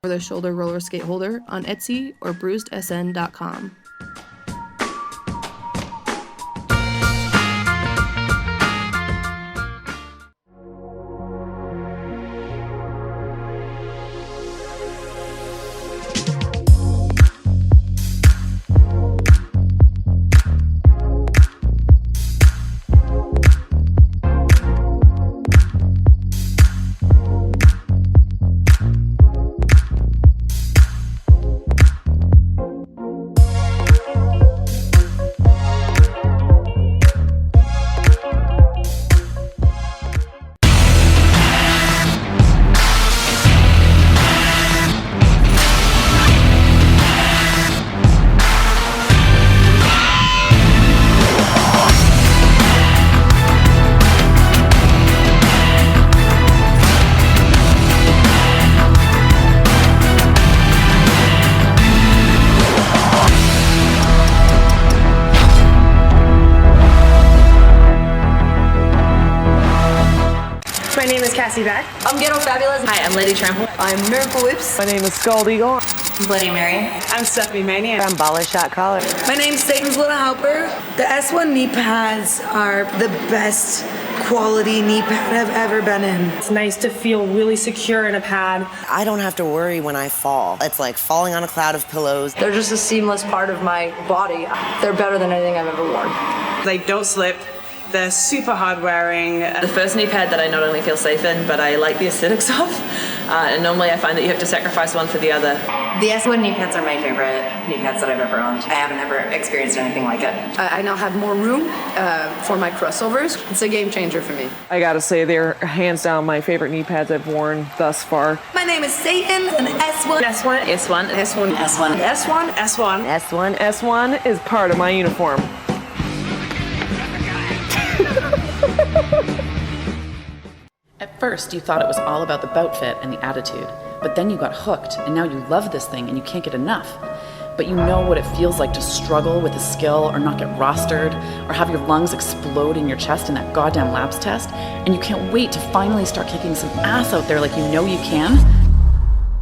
For the shoulder roller skate holder on Etsy or bruisedsn.com. My name is Cassie Beck. I'm Ghetto Fabulous. Hi, I'm Lady Trample. I'm Miracle Whips. My name is Scald Eagle. I'm Bloody Mary. I'm Stephanie Mania. I'm Baller Shot Collar. My name's Satan's Little Helper. The S1 knee pads are the best quality knee pad I've ever been in. It's nice to feel really secure in a pad. I don't have to worry when I fall. It's like falling on a cloud of pillows. They're just a seamless part of my body. They're better than anything I've ever worn. They don't slip. They're super hard wearing. The first knee pad that I not only feel safe in, but I like the aesthetics of. And normally I find that you have to sacrifice one for the other. The S1 knee pads are my favorite knee pads that I've ever owned. I haven't ever experienced anything like it. I now have more room for my crossovers. It's a game changer for me. I gotta say, they're hands down my favorite knee pads I've worn thus far. My name is Satan, an S1. S1. S1. S1. S1. S1. S1 is part of my uniform. At first, you thought it was all about the bout fit and the attitude, but then you got hooked, and now you love this thing and you can't get enough. But you know what it feels like to struggle with a skill or not get rostered, or have your lungs explode in your chest in that goddamn labs test, and you can't wait to finally start kicking some ass out there like you know you can?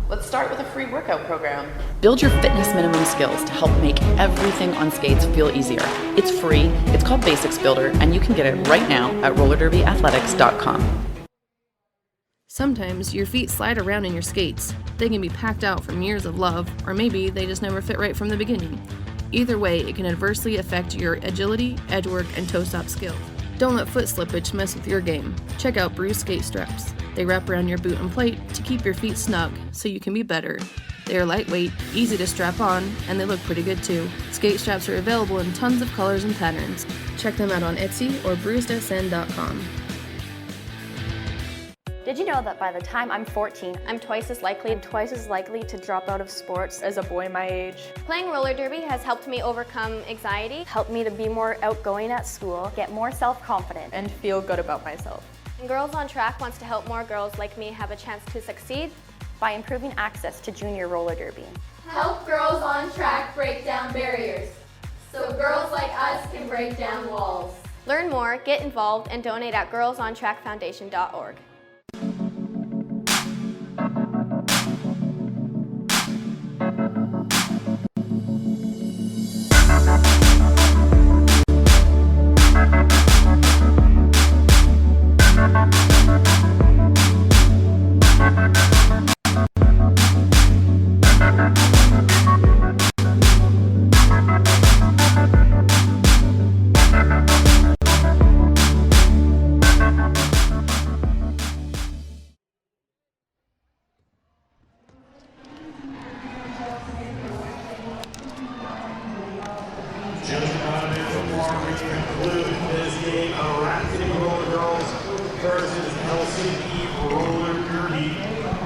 Let's start with a free workout program. Build your fitness minimum skills to help make everything on skates feel easier. It's free, it's called Basics Builder, and you can get it right now at rollerderbyathletics.com. Sometimes your feet slide around in your skates. They can be packed out from years of love, or maybe they just never fit right from the beginning. Either way, it can adversely affect your agility, edgework, and toe stop skills. Don't let foot slippage mess with your game. Check out Bruised skate straps. They wrap around your boot and plate to keep your feet snug so you can be better. They are lightweight, easy to strap on, and they look pretty good too. Skate straps are available in tons of colors and patterns. Check them out on Etsy or bruisedsn.com. Did you know that by the time I'm 14, I'm twice as likely to drop out of sports as a boy my age? Playing roller derby has helped me overcome anxiety, Helped me to be more outgoing at school, get more self-confident, And feel good about myself. and Girls on Track wants to help more girls like me have a chance to succeed. by improving access to junior roller derby. Help Girls on Track break down barriers so girls like us can break down walls. Learn more, get involved, and donate at girlsontrackfoundation.org. Conclude this game of Helsinki Roller Girls versus Helsinki Roller Derby.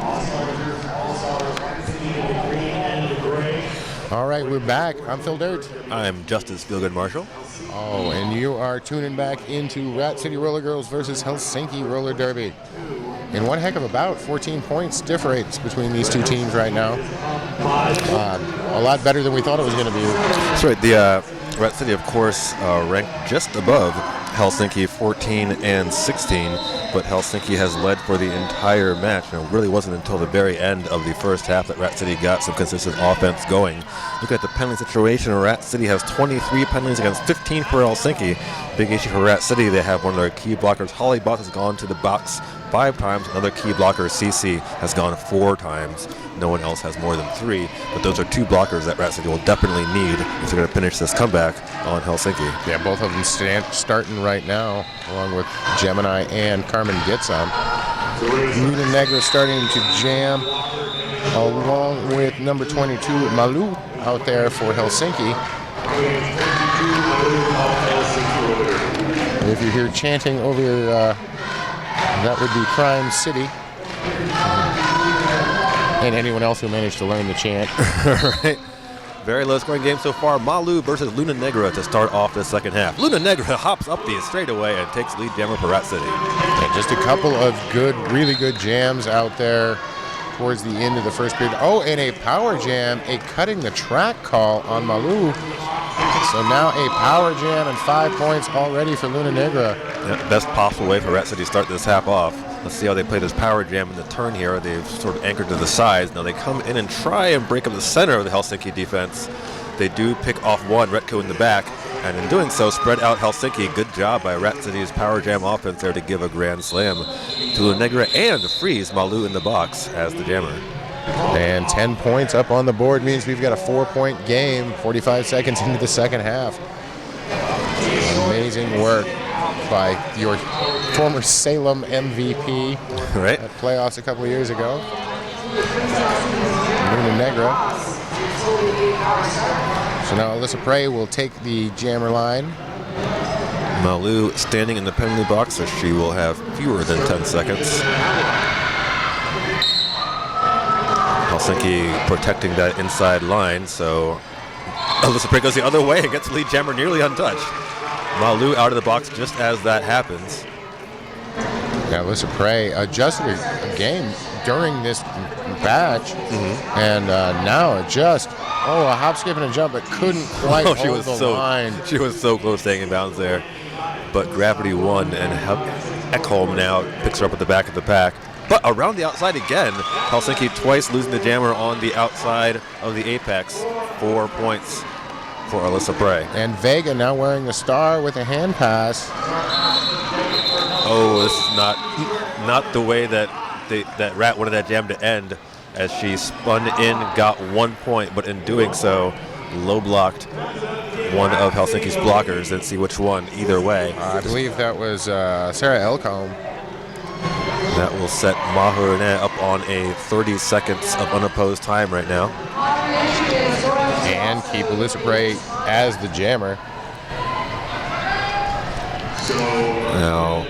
All-Stars, Helsinki in the green and the gray. All right, we're back. I'm Phil Dirt. I'm Justice Feelgood Marshall. Oh, and you are tuning back into Rat City Roller Girls versus Helsinki Roller Derby. And one heck of a bout, 14 points difference between these two teams right now. A lot better than we thought it was going to be. That's right. The Rat City, of course, ranked just above Helsinki 14 and 16, but Helsinki has led for the entire match. And it really wasn't until the very end of the first half that Rat City got some consistent offense going. Look at the penalty situation. Rat City has 23 penalties against 15 for Helsinki. Big issue for Rat City. They have one of their key blockers. Holly Box has gone to the box 5 times. Another key blocker, CC, has gone 4 times. No one else has more than 3, but those are 2 blockers that Rat City will definitely need if they're going to finish this comeback on Helsinki. Yeah, both of them starting right now, along with Gemini and Carmen Gitson. Luna Negra starting to jam, along with number 22, Malu, out there for Helsinki. If you hear chanting over that would be Crime City. And anyone else who managed to learn the chant. Right. Very low scoring game so far. Malu versus Luna Negra to start off the second half. Luna Negra hops up the straightaway and takes lead jammer for Rat City. Yeah, just a couple of really good jams out there towards the end of the first period. Oh, and a power jam, a cutting the track call on Malu. So now a power jam and 5 points already for Luna Negra. Yeah, best possible way for Rat City to start this half off. Let's see how they play this power jam in the turn here. They've sort of anchored to the sides. Now they come in and try and break up the center of the Helsinki defense. They do pick off one, Retko in the back, and in doing so, spread out Helsinki. Good job by Rat City's power jam offense there to give a grand slam to Luna Negra and freeze Malu in the box as the jammer. And 10 points up on the board means we've got a 4-point game, 45 seconds into the second half. Amazing work by your former Salem MVP right at playoffs a couple of years ago. Luna Negra. So now Alyssa Prey will take the jammer line. Malu standing in the penalty box, so she will have fewer than 10 seconds. Helsinki protecting that inside line, so Alyssa Prey goes the other way and gets the lead jammer nearly untouched. Malu out of the box just as that happens. Yeah, Alyssa Prey adjusted her game during this batch, and now it just, a hop, skip, and a jump, but couldn't quite hold the line. She was so close staying in bounds there, but gravity won, and Ekholm now picks her up at the back of the pack. But around the outside again, Helsinki twice losing the jammer on the outside of the apex. 4 points for Alyssa Prey. And Vega now wearing the star with a hand pass. Oh, this is not the way that that Rat wanted that jam to end, as she spun in, got 1 point, but in doing so, low blocked one of Helsinki's blockers. Let's see which one, either way. I believe that was Sarah Elcombe. That will set Mahurine up on a 30 seconds of unopposed time right now. And keep Alyssa Prey as the jammer. Now,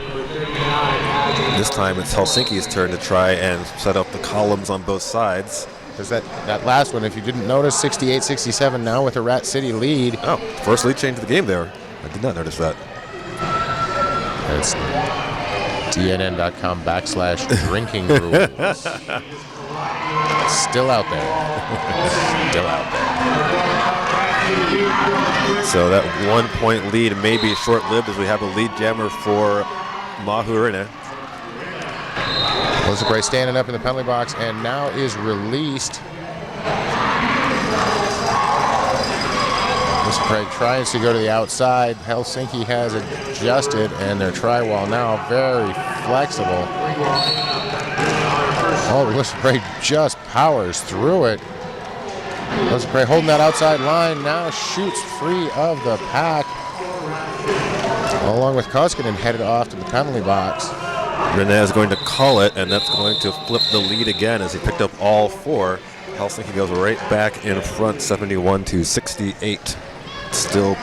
this time it's Helsinki's turn to try and set up the columns on both sides. Because that last one, if you didn't notice, 68-67 now with a Rat City lead. Oh, first lead change of the game there. I did not notice that. It's DNN.com/drinking rules. Still out there. Still out there. So that 1 point lead may be short-lived as we have a lead jammer for Mahurine. Alyssa Prey standing up in the penalty box and now is released. Alyssa Prey tries to go to the outside. Helsinki has adjusted, and their try wall now very flexible. Oh, Alyssa Prey just powers through it. Alyssa Prey holding that outside line, now shoots free of the pack. Along with Koskinen headed off to the penalty box. Renee is going to call it, and that's going to flip the lead again as he picked up all 4. Helsinki goes right back in front, 71-68. Still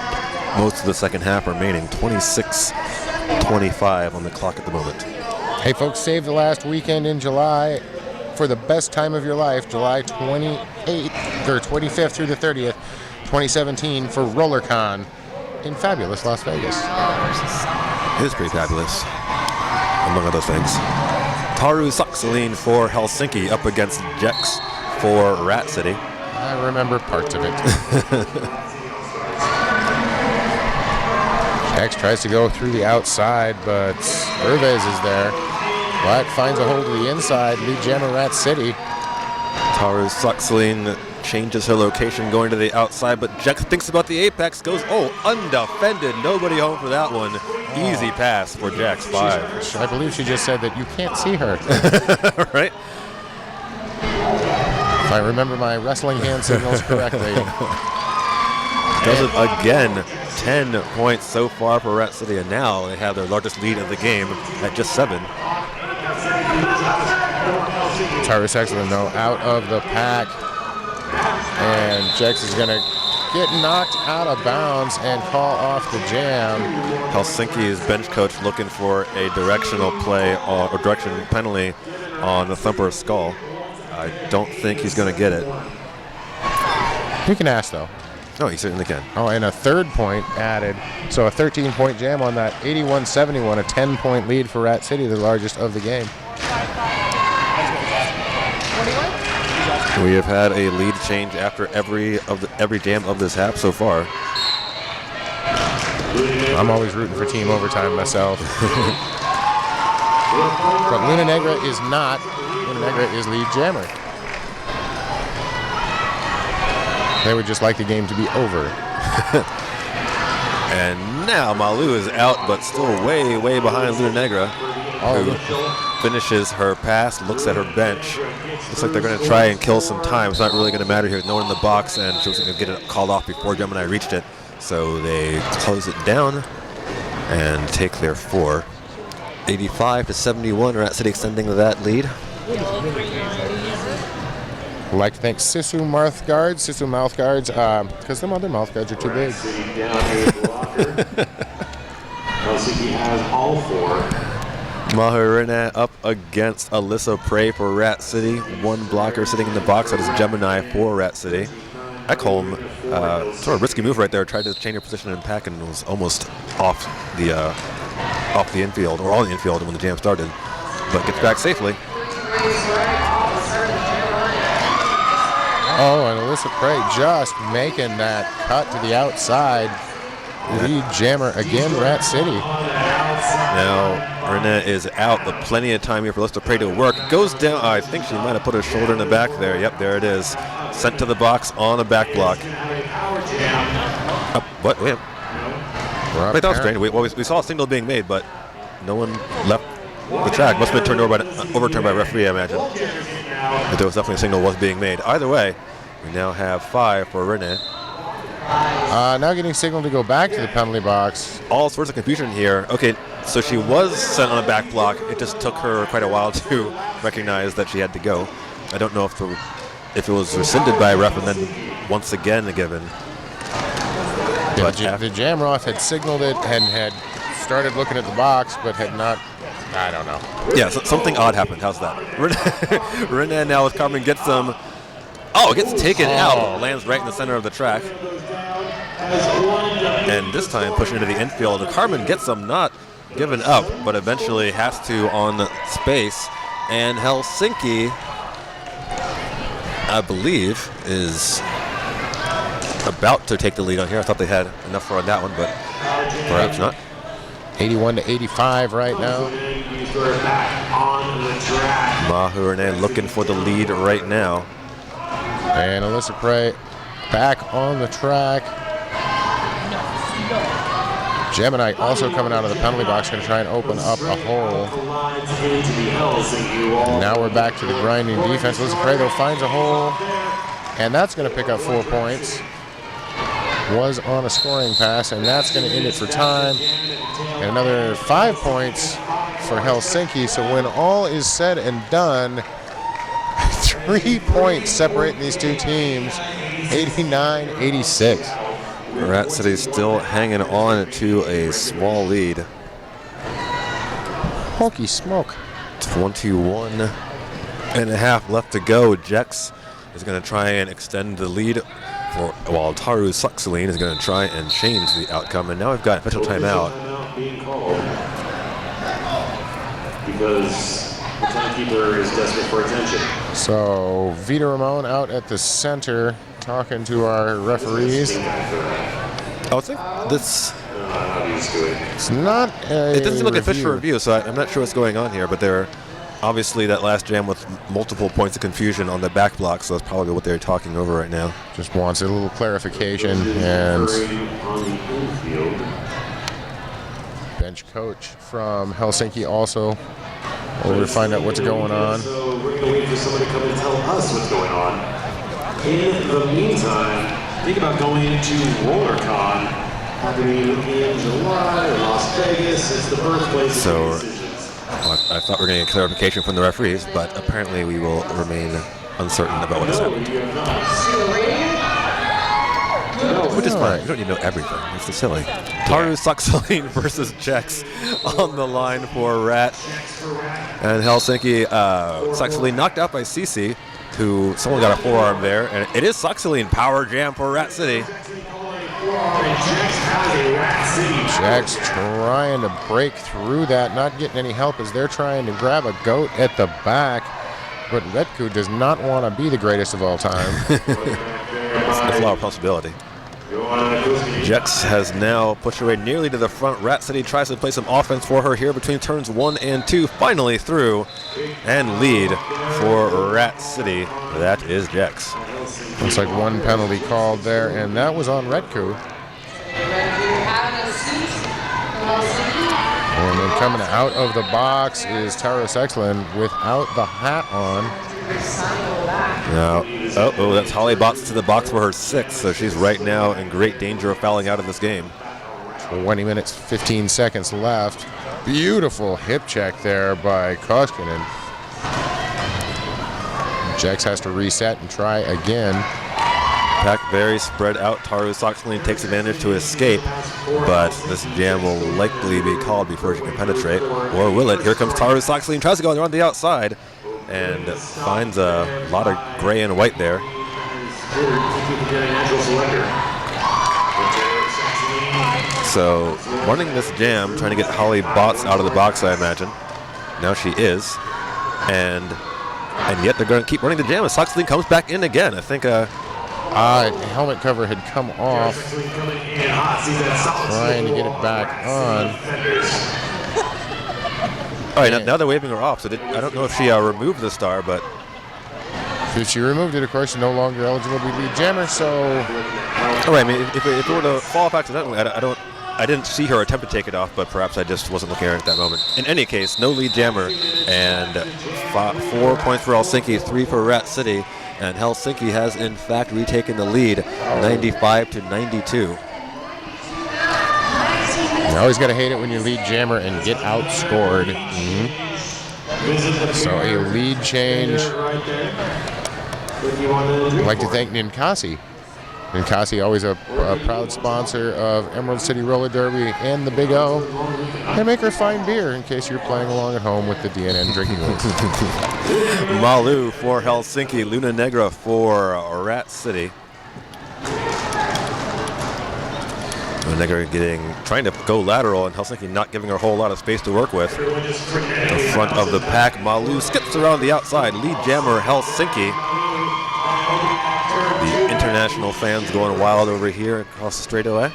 most of the second half remaining, 26-25 on the clock at the moment. Hey folks, save the last weekend in July for the best time of your life, July 25th through the 30th, 2017 for RollerCon in fabulous Las Vegas. It is pretty fabulous, among other things. Taru Saksalin for Helsinki up against Jex for Rat City. I remember parts of it. X tries to go through the outside, but Hervez is there. But finds a hold of the inside. Lead jammer Rat City. Taru Suxling changes her location going to the outside, but Jex thinks about the apex, goes, undefended. Nobody home for that one. Easy pass for Jex, 5. I believe she just said that you can't see her. Right? If I remember my wrestling hand signals correctly. Does it again. 10 points so far for Rat City, and now they have their largest lead of the game at just 7. Taru Suxling, though, out of the pack. And Jex is going to get knocked out of bounds and call off the jam. Helsinki's bench coach looking for a directional play or direction penalty on the Thumper's skull. I don't think he's going to get it. You can ask, though. Oh, he certainly can. Oh, and a third point added. So a 13-point jam on that 81-71, a 10-point lead for Rat City, the largest of the game. We have had a lead change after every jam of this half so far. I'm always rooting for team overtime myself. But Luna Negra is not. Luna Negra is lead jammer. They would just like the game to be over. And now Malu is out, but still way, way behind Luna Negra, who finishes her pass, looks at her bench. Looks like they're going to try and kill some time. It's not really going to matter here. No one in the box, and she was going to get it called off before Gemini reached it. So they close it down and take their 4. 85-71, Rat City extending that lead. I'd like to thank Sisu Mouthguards, because them other mouthguards are too big. Helsinki has all 4. Mahurina up against Alyssa Prey for Rat City. One blocker sitting in the box. That is Gemini for Rat City. Ekholm, sort of risky move right there. Tried to change her position in pack and was almost off the infield, or on the infield when the jam started, but gets back safely. Oh, and Alyssa Prey just making that cut to the outside. Lead jammer again, Rat City. Now, Renee is out, but plenty of time here for Alyssa Prey to work. Goes down. I think she might have put her shoulder in the back there. Yep, there it is. Sent to the box on a back block. What? Wait. I thought it was strange. We saw a signal being made, but no one left the track. Must have been overturned by a referee, I imagine. But there was definitely a signal was being made. Either way, we now have 5 for Renee. Now getting signaled to go back to the penalty box. All sorts of confusion here. Okay, so she was sent on a back block. It just took her quite a while to recognize that she had to go. I don't know if it was rescinded by a ref and then once again given. The Jamroth had signaled it and had started looking at the box, but had not. I don't know. Yeah, something odd happened. How's that? Renan now with Carmen gets them. Oh, it gets taken out. Lands right in the center of the track. And this time pushing into the infield. Carmen gets them, not given up, but eventually has to on space. And Helsinki, I believe, is about to take the lead on here. I thought they had enough for on that one, but perhaps not. 81-85 right now. Mahurene looking for the lead right now. And Alyssa Prey back on the track. Gemini also coming out of the penalty box, going to try and open up a hole. Now we're back to the grinding defense. Alyssa Prey, though, finds a hole, and that's going to pick up 4 points. Was on a scoring pass, and that's going to end it for time. And another 5 points for Helsinki. So when all is said and done, 3 points separating these two teams, 89-86. Rat City still hanging on to a small lead. Holy smoke. 21.5 left to go. Jex is going to try and extend the lead, while Taru Suxling is going to try and change the outcome. And now we've got a special timeout. Because the timekeeper is desperate for attention. So Vita Ramon out at the center talking to our referees. I would think this. It's not a It doesn't seem like a fish review. for review, so I'm not sure what's going on here, but they're obviously that last jam with multiple points of confusion on the back block, so that's probably what they're talking over right now. Just wants a little clarification, and bench coach from Helsinki also over to find out what's going on. So we're going to wait for someone to come and tell us what's going on. In the meantime, think about going to RollerCon, happening in July in Las Vegas. It's the birthplace of decisions. I thought we were going to get clarification from the referees, but apparently we will remain uncertain about what has happened. Which is fine. You don't need to know everything. It's the silly. Taru Saxaline versus Jex on the line for Rat. And Helsinki, Saxaline knocked out by Cece, who someone got a forearm there. And it is Saxaline power jam for Rat City. Jack's trying to break through that, not getting any help as they're trying to grab a goat at the back. But Retku does not want to be the greatest of all time. It's a lot of possibility. Jex has now pushed her way nearly to the front. Rat City tries to play some offense for her here between turns 1 and 2. Finally through and lead for Rat City. That is Jex. Looks like one penalty called there, and that was on Retku. And then coming out of the box is Tara Sexland without the hat on. Now, that's Holly Botts to the box for her 6th, so she's right now in great danger of fouling out of this game. 20 minutes, 15 seconds left. Beautiful hip check there by Koskinen. Jex has to reset and try again. Pack very spread out. Taru Saxaline takes advantage to escape, but this jam will likely be called before she can penetrate. Or will it? Here comes Taru Saxaline, tries to go around the outside and finds a lot of gray and white there. So running this jam, trying to get Holly Botts out of the box, I imagine. Now she is. And yet they're going to keep running the jam as Saxaline comes back in again. I think helmet cover had come off. Trying to get it back on. All right, now they're waving her off, so I don't know if she removed the star, but... If she removed it, of course, she's no longer eligible to be lead jammer, so... All right, I mean, if it were to fall off accidentally, I didn't see her attempt to take it off, but perhaps I just wasn't looking at it at that moment. In any case, no lead jammer, and 4 points for Helsinki, 3 for Rat City, and Helsinki has, in fact, retaken the lead, 95-92. You always got to hate it when you lead jammer and get outscored. So a lead change. I'd like to thank Ninkasi. Ninkasi, always a proud sponsor of Emerald City Roller Derby and the Big O. They make her fine beer in case you're playing along at home with the DNN drinking list. Malu for Helsinki, Luna Negra for Rat City. Negra trying to go lateral, and Helsinki not giving her a whole lot of space to work with. The front of the pack, Malu skips around the outside. Lead jammer Helsinki. The international fans going wild over here across the straightaway.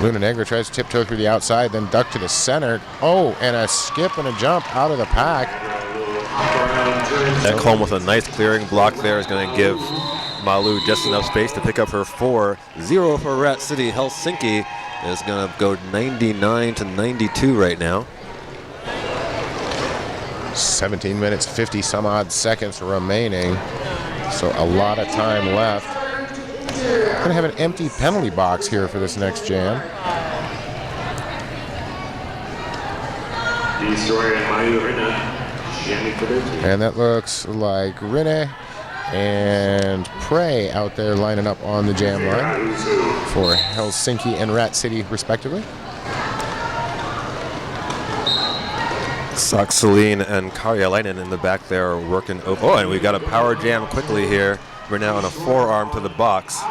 Luna Negra tries to tiptoe through the outside, then duck to the center. Oh, and a skip and a jump out of the pack. Ekholm with a nice clearing block there is going to give Malu just enough space to pick up her 4. 0 for Rat City. Helsinki is going to go 99-92 right now. 17 minutes, 50 some odd seconds remaining. So a lot of time left. Going to have an empty penalty box here for this next jam. And that looks like Rene and Prey out there lining up on the jam line for Helsinki and Rat City respectively. Saxaline and Karjalainen in the back there working. Oh, and we got a power jam quickly here. We're now on a forearm to the box. So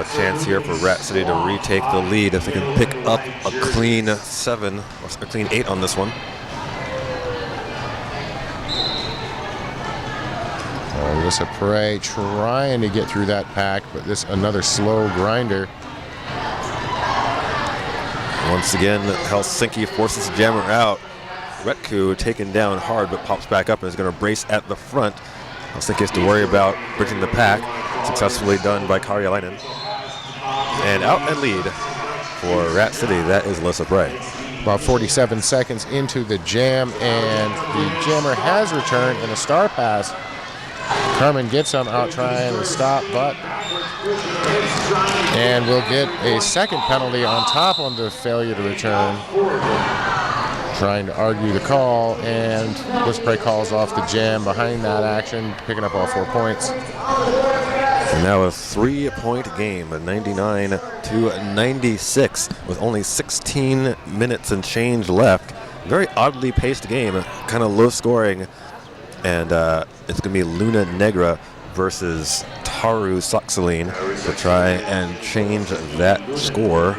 a chance here for Rat City to retake the lead if they can pick up a clean 7 or a clean 8 on this one. Alyssa Prey trying to get through that pack, but this another slow grinder. Once again, Helsinki forces the jammer out. Retku taken down hard, but pops back up and is going to brace at the front. Helsinki has to worry about bridging the pack. Successfully done by Karjalainen. And out and lead for Rat City. That is Alyssa Bray. About 47 seconds into the jam, and the jammer has returned in a star pass. Carmen gets him out trying to stop, but and we'll get a second penalty on top of the failure to return. Trying to argue the call, and Alyssa calls off the jam behind that action, picking up all 4 points. And now a 3-point game, a 99-96, with only 16 minutes and change left. Very oddly paced game, kind of low scoring. And it's going to be Luna Negra versus Taru Saksaline to try and change that score.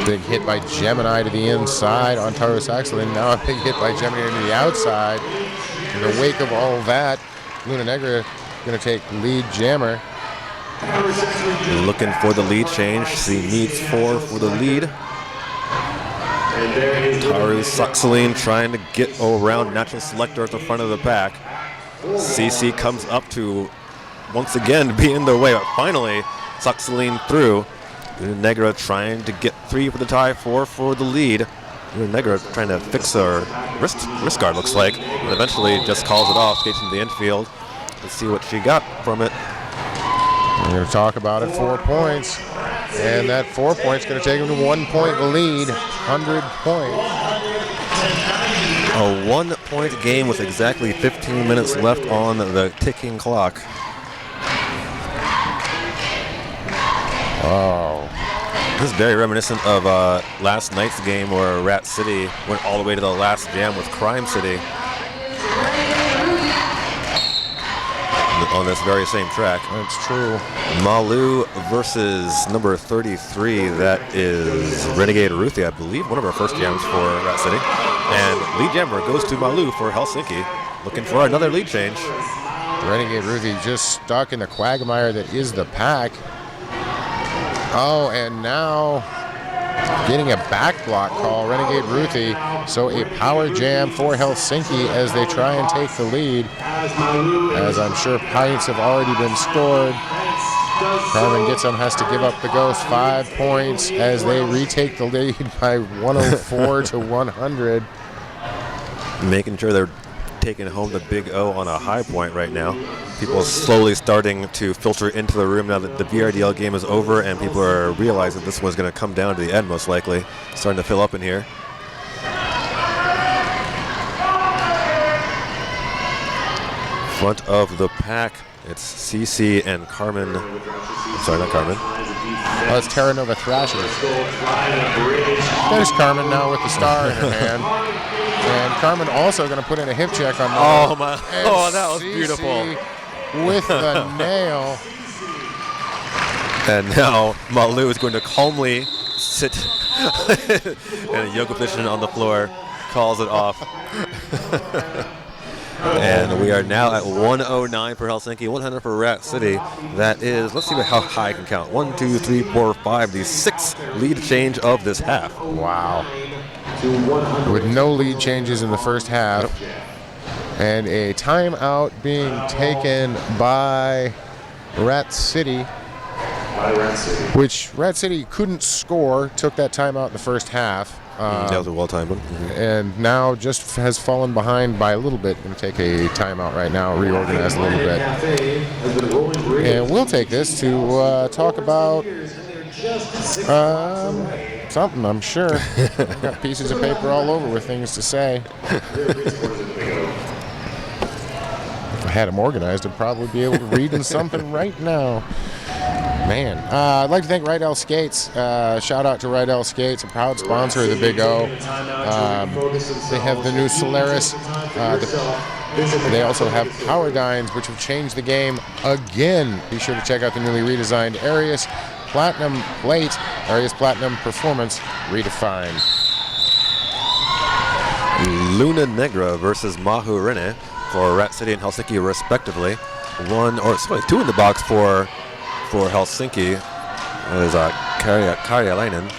Big hit by Gemini to the inside on Taru Saksaline. Now a big hit by Gemini to the outside. In the wake of all that, Luna Negra going to take lead jammer. Looking for the lead change. She needs 4 for the lead. Taru Saksaline trying to get around Natural Selector at the front of the pack. CC comes up to once again be in their way, but finally Saksaline through. Negra trying to get 3 for the tie, 4 for the lead. Negra trying to fix her wrist guard, looks like, and eventually just calls it off, skates into the infield. Let's see what she got from it. We're going to talk about it. 4 points, and that 4 points going to take them to 1 point lead, 100 points. A 1 point game with exactly 15 minutes left on the ticking clock. Oh. This is very reminiscent of last night's game where Rat City went all the way to the last jam with Crime City on this very same track. That's true. Malu versus number 33. That is Renegade Ruthie, I believe, one of our first jams for Rat City. And lead jammer goes to Malu for Helsinki, looking for another lead change. Renegade Ruthie just stuck in the quagmire that is the pack. Oh, and now getting a back block call, Renegade Ruthie. So a power jam for Helsinki as they try and take the lead. As I'm sure pints have already been scored. Carmen Gitsom has to give up the ghost 5 points as they retake the lead by 104 to 100. Making sure they're taking home the big O on a high point right now. People slowly starting to filter into the room now that the VRDL game is over, and people are realizing this one's going to come down to the end most likely. Starting to fill up in here. Front of the pack, it's CC and Carmen. I'm sorry, not Carmen. Oh, it's Terra Nova Thrasher. There's Carmen now with the star in her hand. And Carmen also going to put in a hip check on Malu. Oh, my. Oh, that was beautiful. With the nail. And now Malu is going to calmly sit in a yoga position on the floor, calls it off. And we are now at 109 for Helsinki, 100 for Rat City. That is, let's see how high I can count. 1, 2, 3, 4, 5, the 6th lead change of this half. Wow. With no lead changes in the first half. And a timeout being taken by Rat City. Which Rat City couldn't score, took that timeout in the first half. That was a well-timed one. And now just has fallen behind by a little bit. Going to take a timeout right now, reorganize a little bit. And we'll take this to talk about something, I'm sure. Got pieces of paper all over with things to say. If I had them organized, I'd probably be able to read in something right now. Man, I'd like to thank Rydell Skates. Shout out to Rydell Skates, a proud sponsor of the Big O. They have the new Solaris. They also have Power Dines, which have changed the game again. Be sure to check out the newly redesigned Arius Platinum Plate, Arius Platinum Performance Redefined. Luna Negra versus Mahu Rene for Rat City and Helsinki respectively. two in the box for Helsinki. There's Karjalainen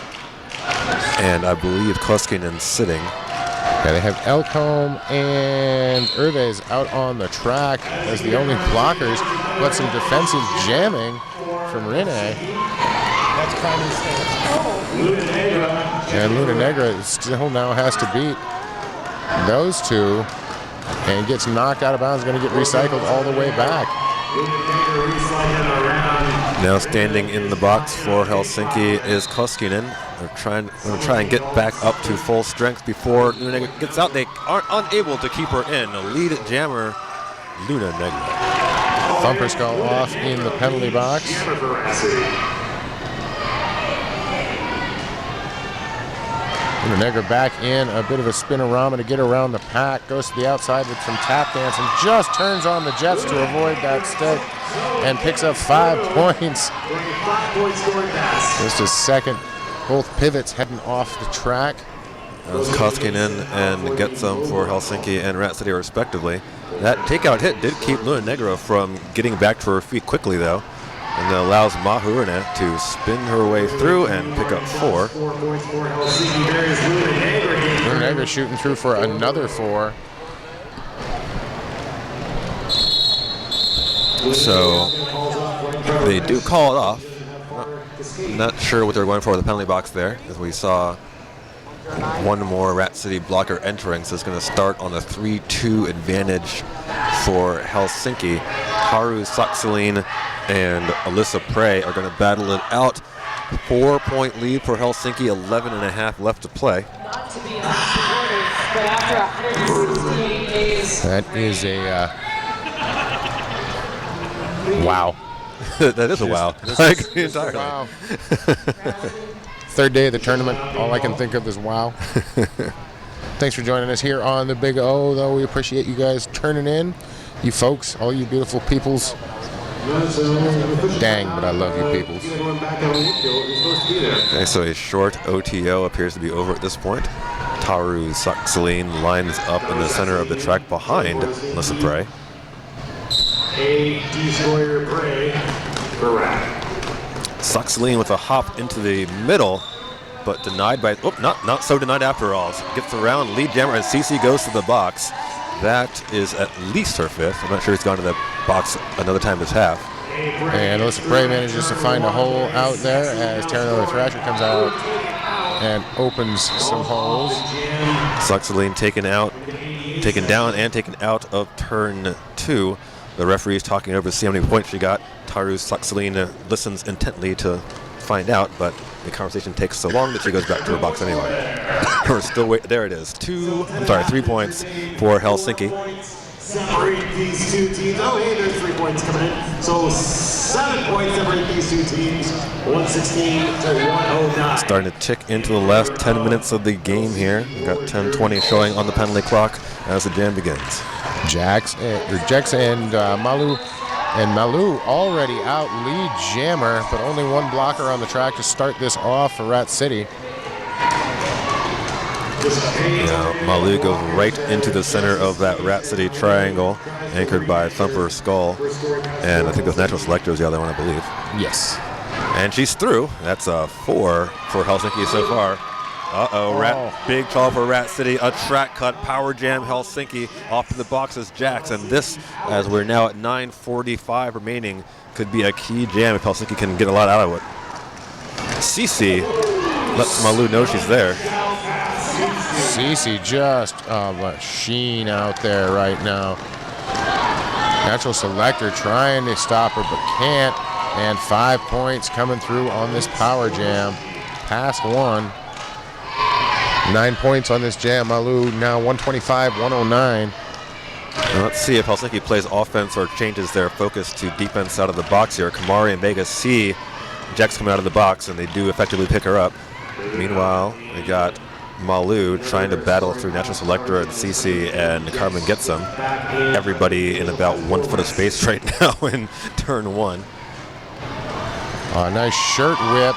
and I believe Koskinen sitting. Yeah, they have Elcombe and Herves out on the track as the only blockers, but some defensive jamming from Rene. That's kind of And Luna Negra still now has to beat those two and gets knocked out of bounds, going to get recycled all the way back. Now standing in the box for Helsinki is Koskinen. They're going to try and get back up to full strength before Luna Negra gets out. They aren't unable to keep her in. A lead jammer, Luna Negra. Thumper skull off in the penalty box. Luna Negra back in, a bit of a spinorama to get around the pack, goes to the outside with some tap dance and just turns on the jets to avoid that stick and picks up 5 points. Just a second, both pivots heading off the track. That's Koskinen and Getsum for Helsinki and Rat City respectively. That takeout hit did keep Luna Negra from getting back to her feet quickly though, and that allows Mahurina to spin her way through and pick up 4. Luna Negra shooting through for another 4. So they do call it off. Not sure what they're going for with the penalty box there, as we saw one more Rat City blocker entering, so it's going to start on a 3-2 advantage for Helsinki. Haru Saksalin and Alyssa Prey are going to battle it out. 4-point lead for Helsinki, 11.5 left to play. That is a wow. That is a wow. Wow. Third day of the tournament, all I can think of is wow. Thanks for joining us here on the Big O, though. We appreciate you guys turning in. You folks, all you beautiful peoples. Dang, but I love you peoples. Okay, so a short OTO appears to be over at this point. Taru Saksalin lines up in the center of the track behind Alyssa Prey. A destroyer Prey for Rat. Saksalin with a hop into the middle, but denied by, not so denied after all. Gets around, lead jammer, and CC goes to the box. That is at least her 5th. I'm not sure he's gone to the box another time this half. And Alyssa Prey manages to find a hole out there as Terranova Thrasher comes out and opens some holes. Saksalin taken down and taken out of turn 2. The referee is talking over to see how many points she got. Taru Saksalin listens intently to find out, but the conversation takes so long that she goes back to her box anyway. We're still waiting. There it is. 3 points for Helsinki. Separate these two teams. Oh, hey, there's 3 points coming in. So 7 points separate these two teams. 116 to 109. Starting to tick into the last 10 minutes of the game here. We've got 10:20 showing on the penalty clock as the jam begins. Jax and Malu. And Malu already out lead jammer, but only one blocker on the track to start this off for Rat City. Yeah, Malu goes right into the center of that Rat City triangle, anchored by Thumper Skull. And I think those Natural Selector is the other one, I believe. Yes. And she's through. That's a 4 for Helsinki so far. Big call for Rat City. A track cut, power jam Helsinki off to the boxes, Jax. And this, as we're now at 9:45 remaining, could be a key jam if Helsinki can get a lot out of it. CC lets Malu know she's there. CC just a machine out there right now. Natural Selector trying to stop her, but can't. And 5 points coming through on this power jam. Past 1. 9 points on this jam. Malu now 125, 109. Now let's see if Helsinki plays offense or changes their focus to defense out of the box here. Kamari and Vega see Jax coming out of the box, and they do effectively pick her up. Meanwhile, we got Malu trying to battle through Natural Selector and CC and Carmen Getsum. Everybody in about 1 foot of space right now in turn 1. A nice shirt whip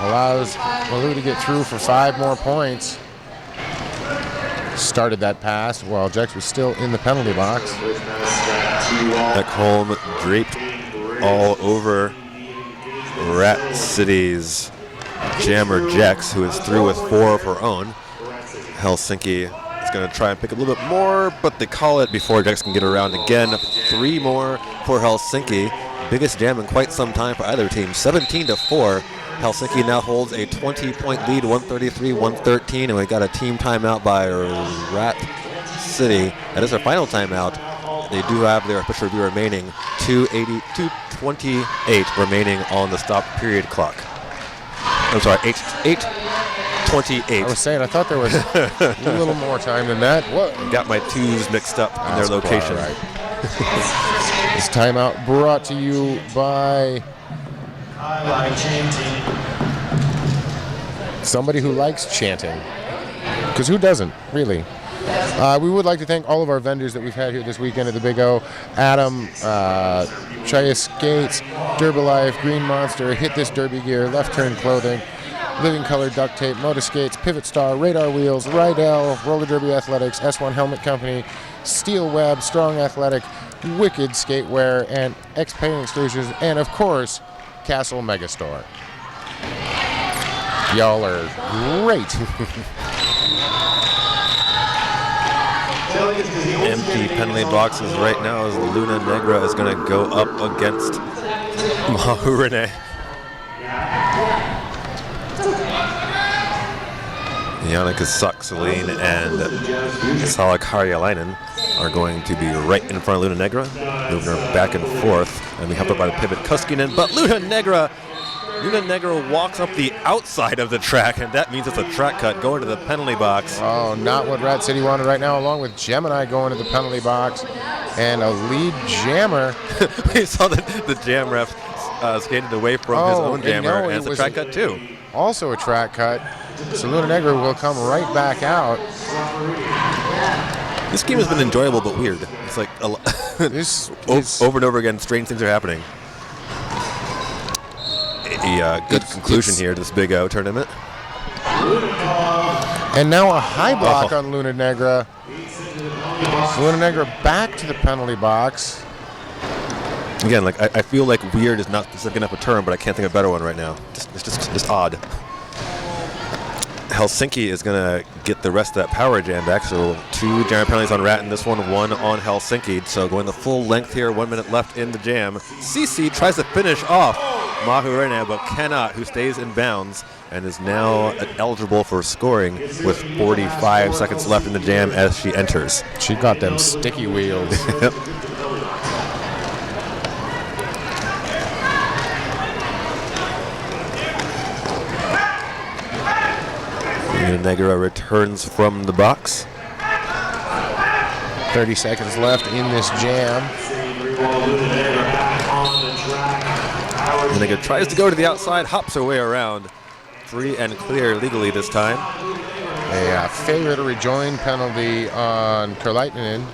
allows Malu to get through for 5 more points. started that pass while Jex was still in the penalty box. Ekholm draped all over Rat City's jammer Jex, who is through with 4 of her own. Helsinki is going to try and pick a little bit more, but they call it before Jex can get around again. 3 more for Helsinki. Biggest jam in quite some time for either team, 17-4. Helsinki now holds a 20-point lead, 133-113, and we got a team timeout by Rat City. That is their final timeout. They do have their official review remaining, 2:28 remaining on the stop period clock. I'm sorry, 8:28. I was saying, I thought there was a little more time than that. What? Got my 2s mixed up in their location. Right. This timeout brought to you by somebody who likes chanting. Because who doesn't, really? We would like to thank all of our vendors that we've had here this weekend at the Big O. Adam, Chaya Skates, Derbalife, Green Monster, Hit This Derby Gear, Left Turn Clothing, Living Color Duct Tape, Motor Skates, Pivot Star, Radar Wheels, Rydell, Roller Derby Athletics, S1 Helmet Company, Steel Web, Strong Athletic, Wicked Skatewear, and X Painting Exclusions, and of course, Castle Megastore. Y'all are great. Empty penalty boxes right now as Luna Negra is going to go up against Mahurene. Janneke Saksalin and Sala Karjalainen are going to be right in front of Luna Negra, moving her back and forth, and we helped up by the pivot Kuskinen, but Luna Negra walks up the outside of the track, and that means it's a track cut going to the penalty box. Oh, not what Rat City wanted right now, along with Gemini going to the penalty box, and a lead jammer. We saw the jam ref skated away from his own jammer, and it's a track cut too. Also a track cut. So Luna Negra will come right back out. This game has been enjoyable but weird. It's like over and over again, strange things are happening. A good conclusion here to this Big O tournament. And now a high block on Luna Negra. Luna Negra back to the penalty box. Again, like I feel like weird is not specific enough a term, but I can't think of a better one right now. It's just odd. Helsinki is going to get the rest of that power jam back, so 2 jam penalties on Rat in this one on Helsinki. So going the full length here, 1 minute left in the jam. CC tries to finish off Mahurene, but cannot, who stays in bounds and is now eligible for scoring with 45 seconds left in the jam as she enters. She got them sticky wheels. Yep. Negra returns from the box. 30 seconds left in this jam. Negra tries to go to the outside, hops her way around. Free and clear legally this time. A failure to rejoin penalty on Karlaitinen.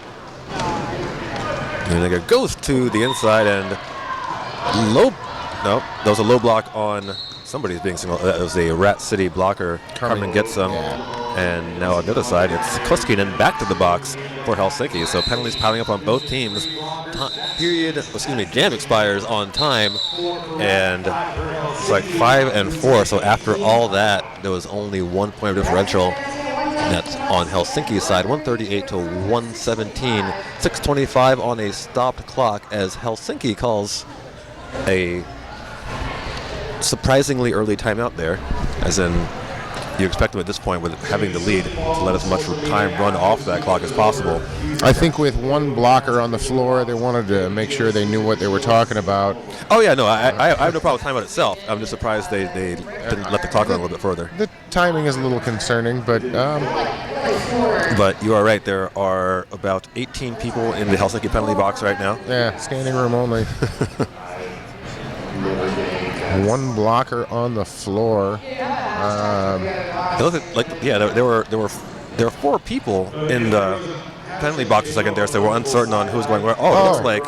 Negra goes to the inside and that was a low block on somebody's being single. That was a Rat City blocker. Carmen gets some. And now on the other side, it's Koskinen back to the box for Helsinki. So penalties piling up on both teams. Jam expires on time. And it's like 5 and 4. So after all that, there was only 1 point of differential. That's on Helsinki's side, 138 to 117. 6:25 on a stopped clock as Helsinki calls a surprisingly early timeout there, as in you expect them at this point with having the lead to let as much time run off that clock as possible. I think with 1 blocker on the floor, they wanted to make sure they knew what they were talking about. Oh yeah, no, I have no problem with timeout itself. I'm just surprised they didn't let the clock run a little bit further. The timing is a little concerning, but you are right. There are about 18 people in the Helsinki penalty box right now. Yeah, standing room only. 1 blocker on the floor. There were 4 people in the penalty box a second there, so they were uncertain on who was going where. It looks like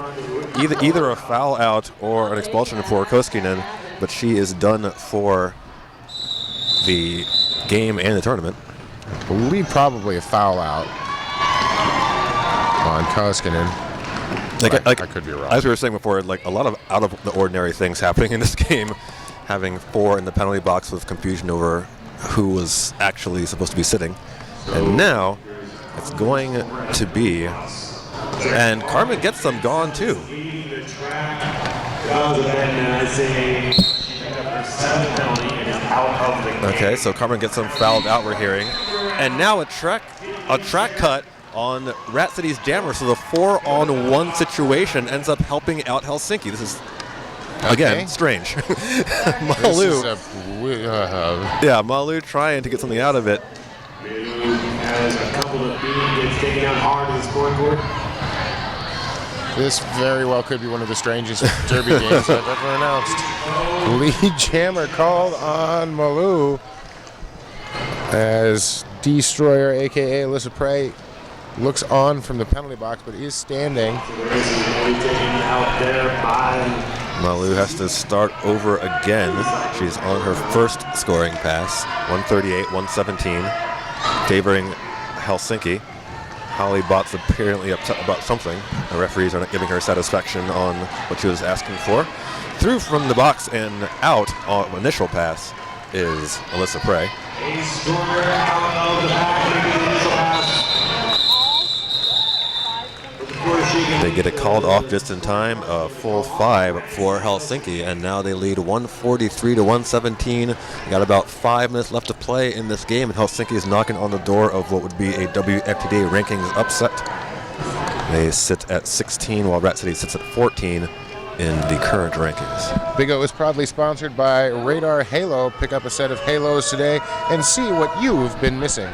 either a foul out or an expulsion for Koskinen, but she is done for the game and the tournament. I believe probably a foul out on Koskinen. I could be wrong. As we were saying before, like a lot of out of the ordinary things happening in this game. Having 4 in the penalty box with confusion over who was actually supposed to be sitting. And now it's going to be, and Carmen gets them gone too. Okay, so Carmen gets them fouled out, we're hearing. And now a track cut on Rat City's jammer, so the 4-on-1 situation ends up helping out Helsinki. This is, again, strange. Malu. Malu trying to get something out of it. Has a couple of beans, gets taken out hard in the scoreboard. This very well could be one of the strangest derby games I've ever announced. Lead jammer called on Malu as Destroyer, a.k.a. Alyssa Prey, looks on from the penalty box, but is standing. Malu has to start over again. She's on her first scoring pass, 138-117, favoring Helsinki. Holly Bott's apparently upset about something. The referees are not giving her satisfaction on what she was asking for. Through from the box and out on initial pass is Alyssa Prey. A scorer out of the back, making the initial pass. They get it called off just in time, a full 5 for Helsinki, and now they lead 143-117. Got about 5 minutes left to play in this game, and Helsinki is knocking on the door of what would be a WFTDA rankings upset. They sit at 16, while Rat City sits at 14 in the current rankings. Big O is proudly sponsored by Radar Halo. Pick up a set of Halos today and see what you've been missing.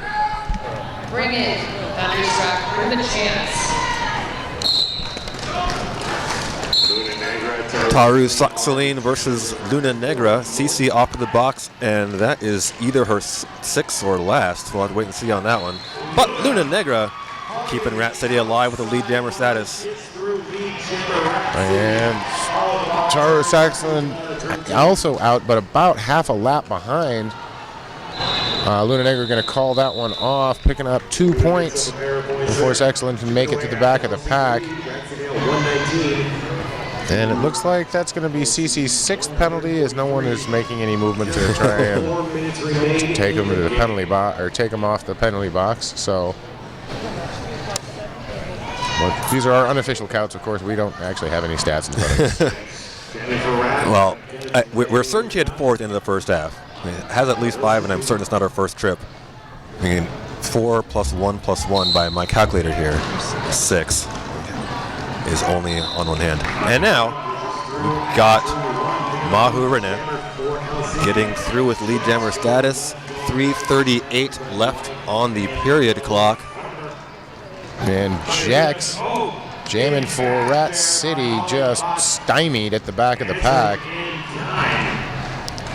Bring it, Thunderstruck. Bring the chance. Taru Saxaline versus Luna Negra. CC off of the box, and that is either her 6th or last. We'll have to wait and see on that one. But Luna Negra keeping Rat City alive with a lead jammer status. And Taru Saxaline also out, but about half a lap behind. Luna Negra going to call that one off, picking up 2 points before Saxaline can make it to the back of the pack. And it looks like that's going to be CC's 6th penalty, as no one is making any movement to try and take him to the penalty box or take him off the penalty box. So, but these are our unofficial counts. Of course, we don't actually have any stats in front of us. Well, we're certain she had 4 at the end of the first half. It has at least 5, and I'm certain it's not her first trip. I mean, 4 plus 1 plus 1 by my calculator here, 6. Is only on one hand. And now we've got Mahu Renee getting through with lead jammer status. 3:38 left on the period clock. And Jax jamming for Rat City, just stymied at the back of the pack.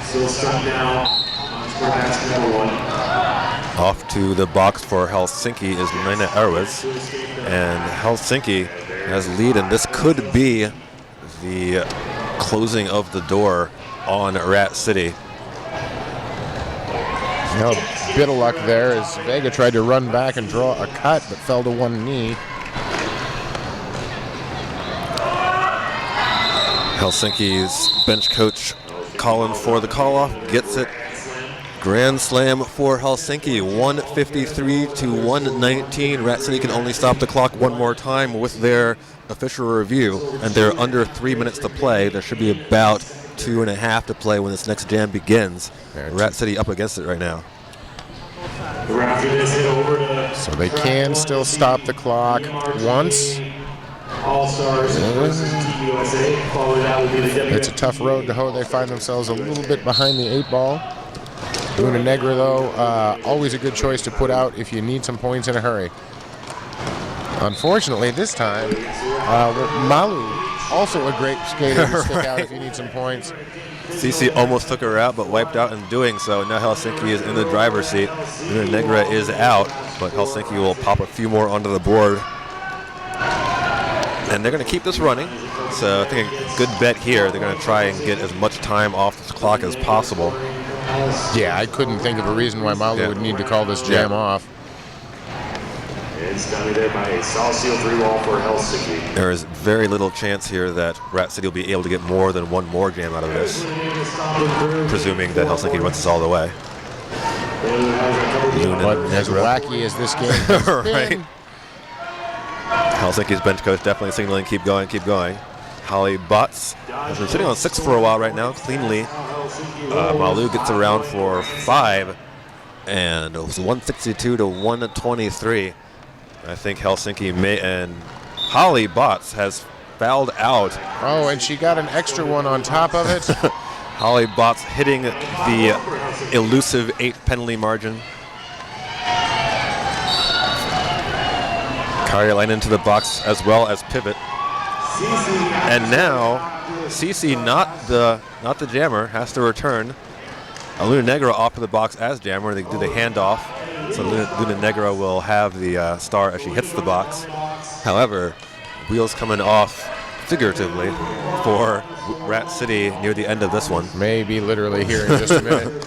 Still stuck now on score pass number 1. Off to the box for Helsinki is Nina Erwes. And Helsinki has lead, and this could be the closing of the door on Rat City. A bit of luck there as Vega tried to run back and draw a cut, but fell to one knee. Helsinki's bench coach calling for the call-off, gets it. Grand slam for Helsinki, 153-119. Rat City can only stop the clock one more time with their official review, and they're under 3 minutes to play. There should be about 2.5 to play when this next jam begins. Rat City up against it right now. So they can still stop the clock once. All-Stars versus Team USA. Following that will be the It's a tough road to hoe. They find themselves a little bit behind the 8 ball. Luna Negra, though, always a good choice to put out if you need some points in a hurry. Unfortunately, this time, Malu, also a great skater to stick out if you need some points. CC almost took her out, but wiped out in doing so. Now Helsinki is in the driver's seat. Luna Negra is out, but Helsinki will pop a few more onto the board. And they're going to keep this running. So I think a good bet here, they're going to try and get as much time off this clock as possible. Yeah, I couldn't think of a reason why Malu would need to call this jam off. It's done there by a Salcio 3-wall for Helsinki. There is very little chance here that Rat City will be able to get more than one more jam out of this, presuming that Helsinki runs this all the way. But as wacky as this game has been. Helsinki's bench coach definitely signaling, keep going, keep going. Holly Butts has been sitting on 6 for a while right now, cleanly. Malu gets around for 5, and it was 162 to 123. I think Helsinki and Holly Butts has fouled out. Oh, and she got an extra one on top of it. Holly Butts hitting the elusive 8 penalty margin. Karjalainen into the box as well as pivot. And now Cece, not the jammer, has to return. Luna Negra off to the box as jammer. They do the handoff. So Luna Negra will have the star as she hits the box. However, wheels coming off figuratively for Rat City near the end of this one. Maybe literally here in just a minute.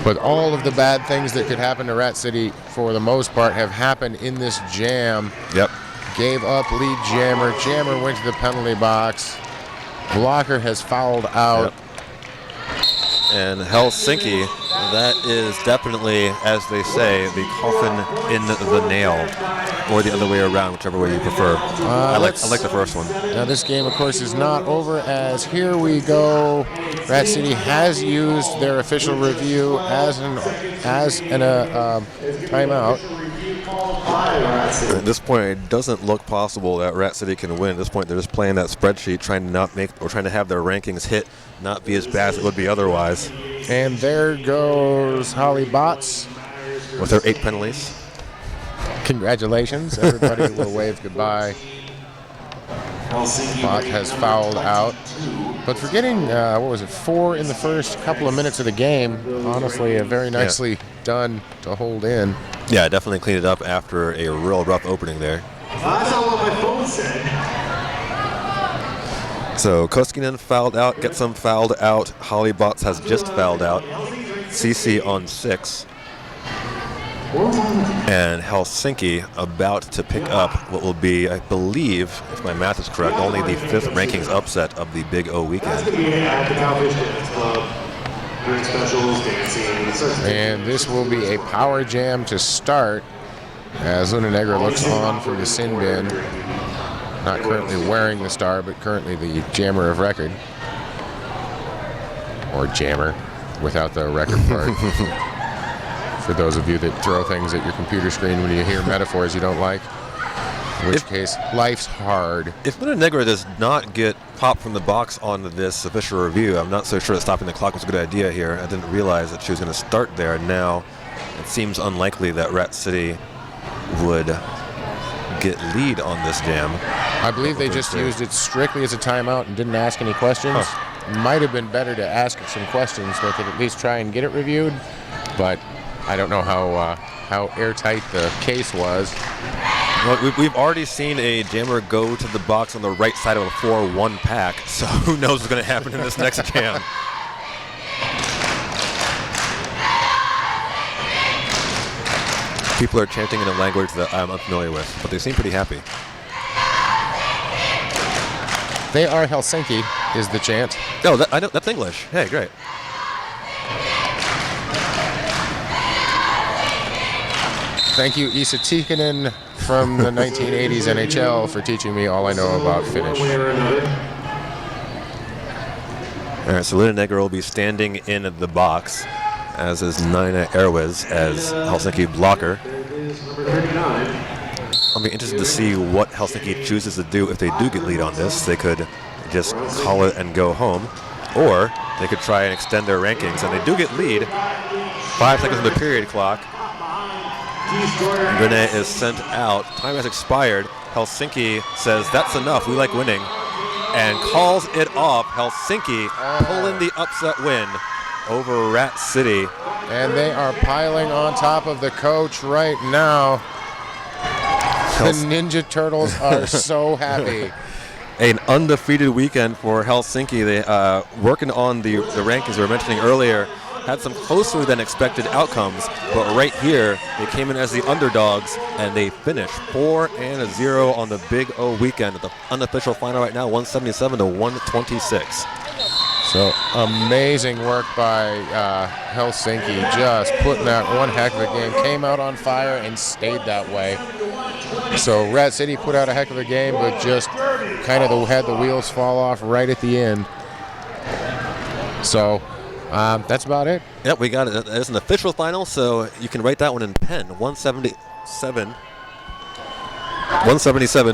But all of the bad things that could happen to Rat City, for the most part, have happened in this jam. Yep. Gave up lead jammer. Jammer went to the penalty box. Blocker has fouled out. Yep. And Helsinki, that is definitely, as they say, the coffin in the nail, or the other way around, whichever way you prefer. I like the first one. Now this game, of course, is not over, as here we go. Rat City has used their official review as a timeout. At this point, it doesn't look possible that Rat City can win. At this point, they're just playing that spreadsheet, trying to have their rankings hit, not be as bad as it would be otherwise. And there goes Holly Botts with her 8 penalties. Congratulations. Everybody will wave goodbye. Bot has fouled out. But for getting, 4 in the first couple of minutes of the game, honestly, very nicely done to hold in. Yeah, definitely cleaned it up after a real rough opening there. That's not what my phone said. So Koskinen fouled out, Getsum fouled out, Holly Botts has just fouled out, CC on 6. And Helsinki about to pick up what will be, I believe, if my math is correct, only the 5th rankings upset of the Big O weekend. And this will be a power jam to start, as Luna Negra looks on from the sin bin. Not currently wearing the star, but currently the jammer of record. Or jammer, without the record part. For those of you that throw things at your computer screen when you hear metaphors you don't like. In which case, life's hard. If Luna Negra does not get popped from the box on this official review, I'm not so sure that stopping the clock was a good idea here. I didn't realize that she was going to start there. Now, it seems unlikely that Rat City would get lead on this jam. I believe they just used it strictly as a timeout and didn't ask any questions. Might have been better to ask some questions so they could at least try and get it reviewed, but I don't know how airtight the case was. Well, we've already seen a jammer go to the box on the right side of a 4-1 pack, so who knows what's going to happen in this next jam. People are chanting in a language that I'm unfamiliar with, but they seem pretty happy. They are Helsinki, is the chant. Oh, I know, that's English. Hey, great. Thank you, Esa Tikkanen from the 1980s NHL, for teaching me all I know about Finnish. All right, so Luna Negra will be standing in the box, as is Nina Erwes as Helsinki blocker. I'll be interested to see what Helsinki chooses to do if they do get lead on this. They could just call it and go home, or they could try and extend their rankings. And they do get lead. 5 seconds on the period clock. Renee is sent out. Time has expired. Helsinki says, that's enough. We like winning. And calls it off. Helsinki pulling the upset win over Rat City. And they are piling on top of the coach right now. The Ninja Turtles are so happy. An undefeated weekend for Helsinki. They working on the rankings we were mentioning earlier. had some closer than expected outcomes, but right here they came in as the underdogs and they finished 4-0 on the Big O weekend. The unofficial final right now, 177 to 126. So amazing work by Helsinki, just putting that one heck of a game. Came out on fire and stayed that way. So Rat City put out a heck of a game, but just kind of had the wheels fall off right at the end. So that's about it. Yep, we got it. It's an official final, so you can write that one in pen. 177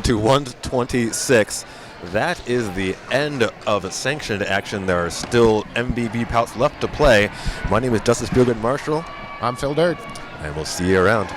to 126. That is the end of Sanctioned action. There are still MBB bouts left to play. My name is Justice Fieldgood Marshall. I'm Phil Dirt. And we'll see you around.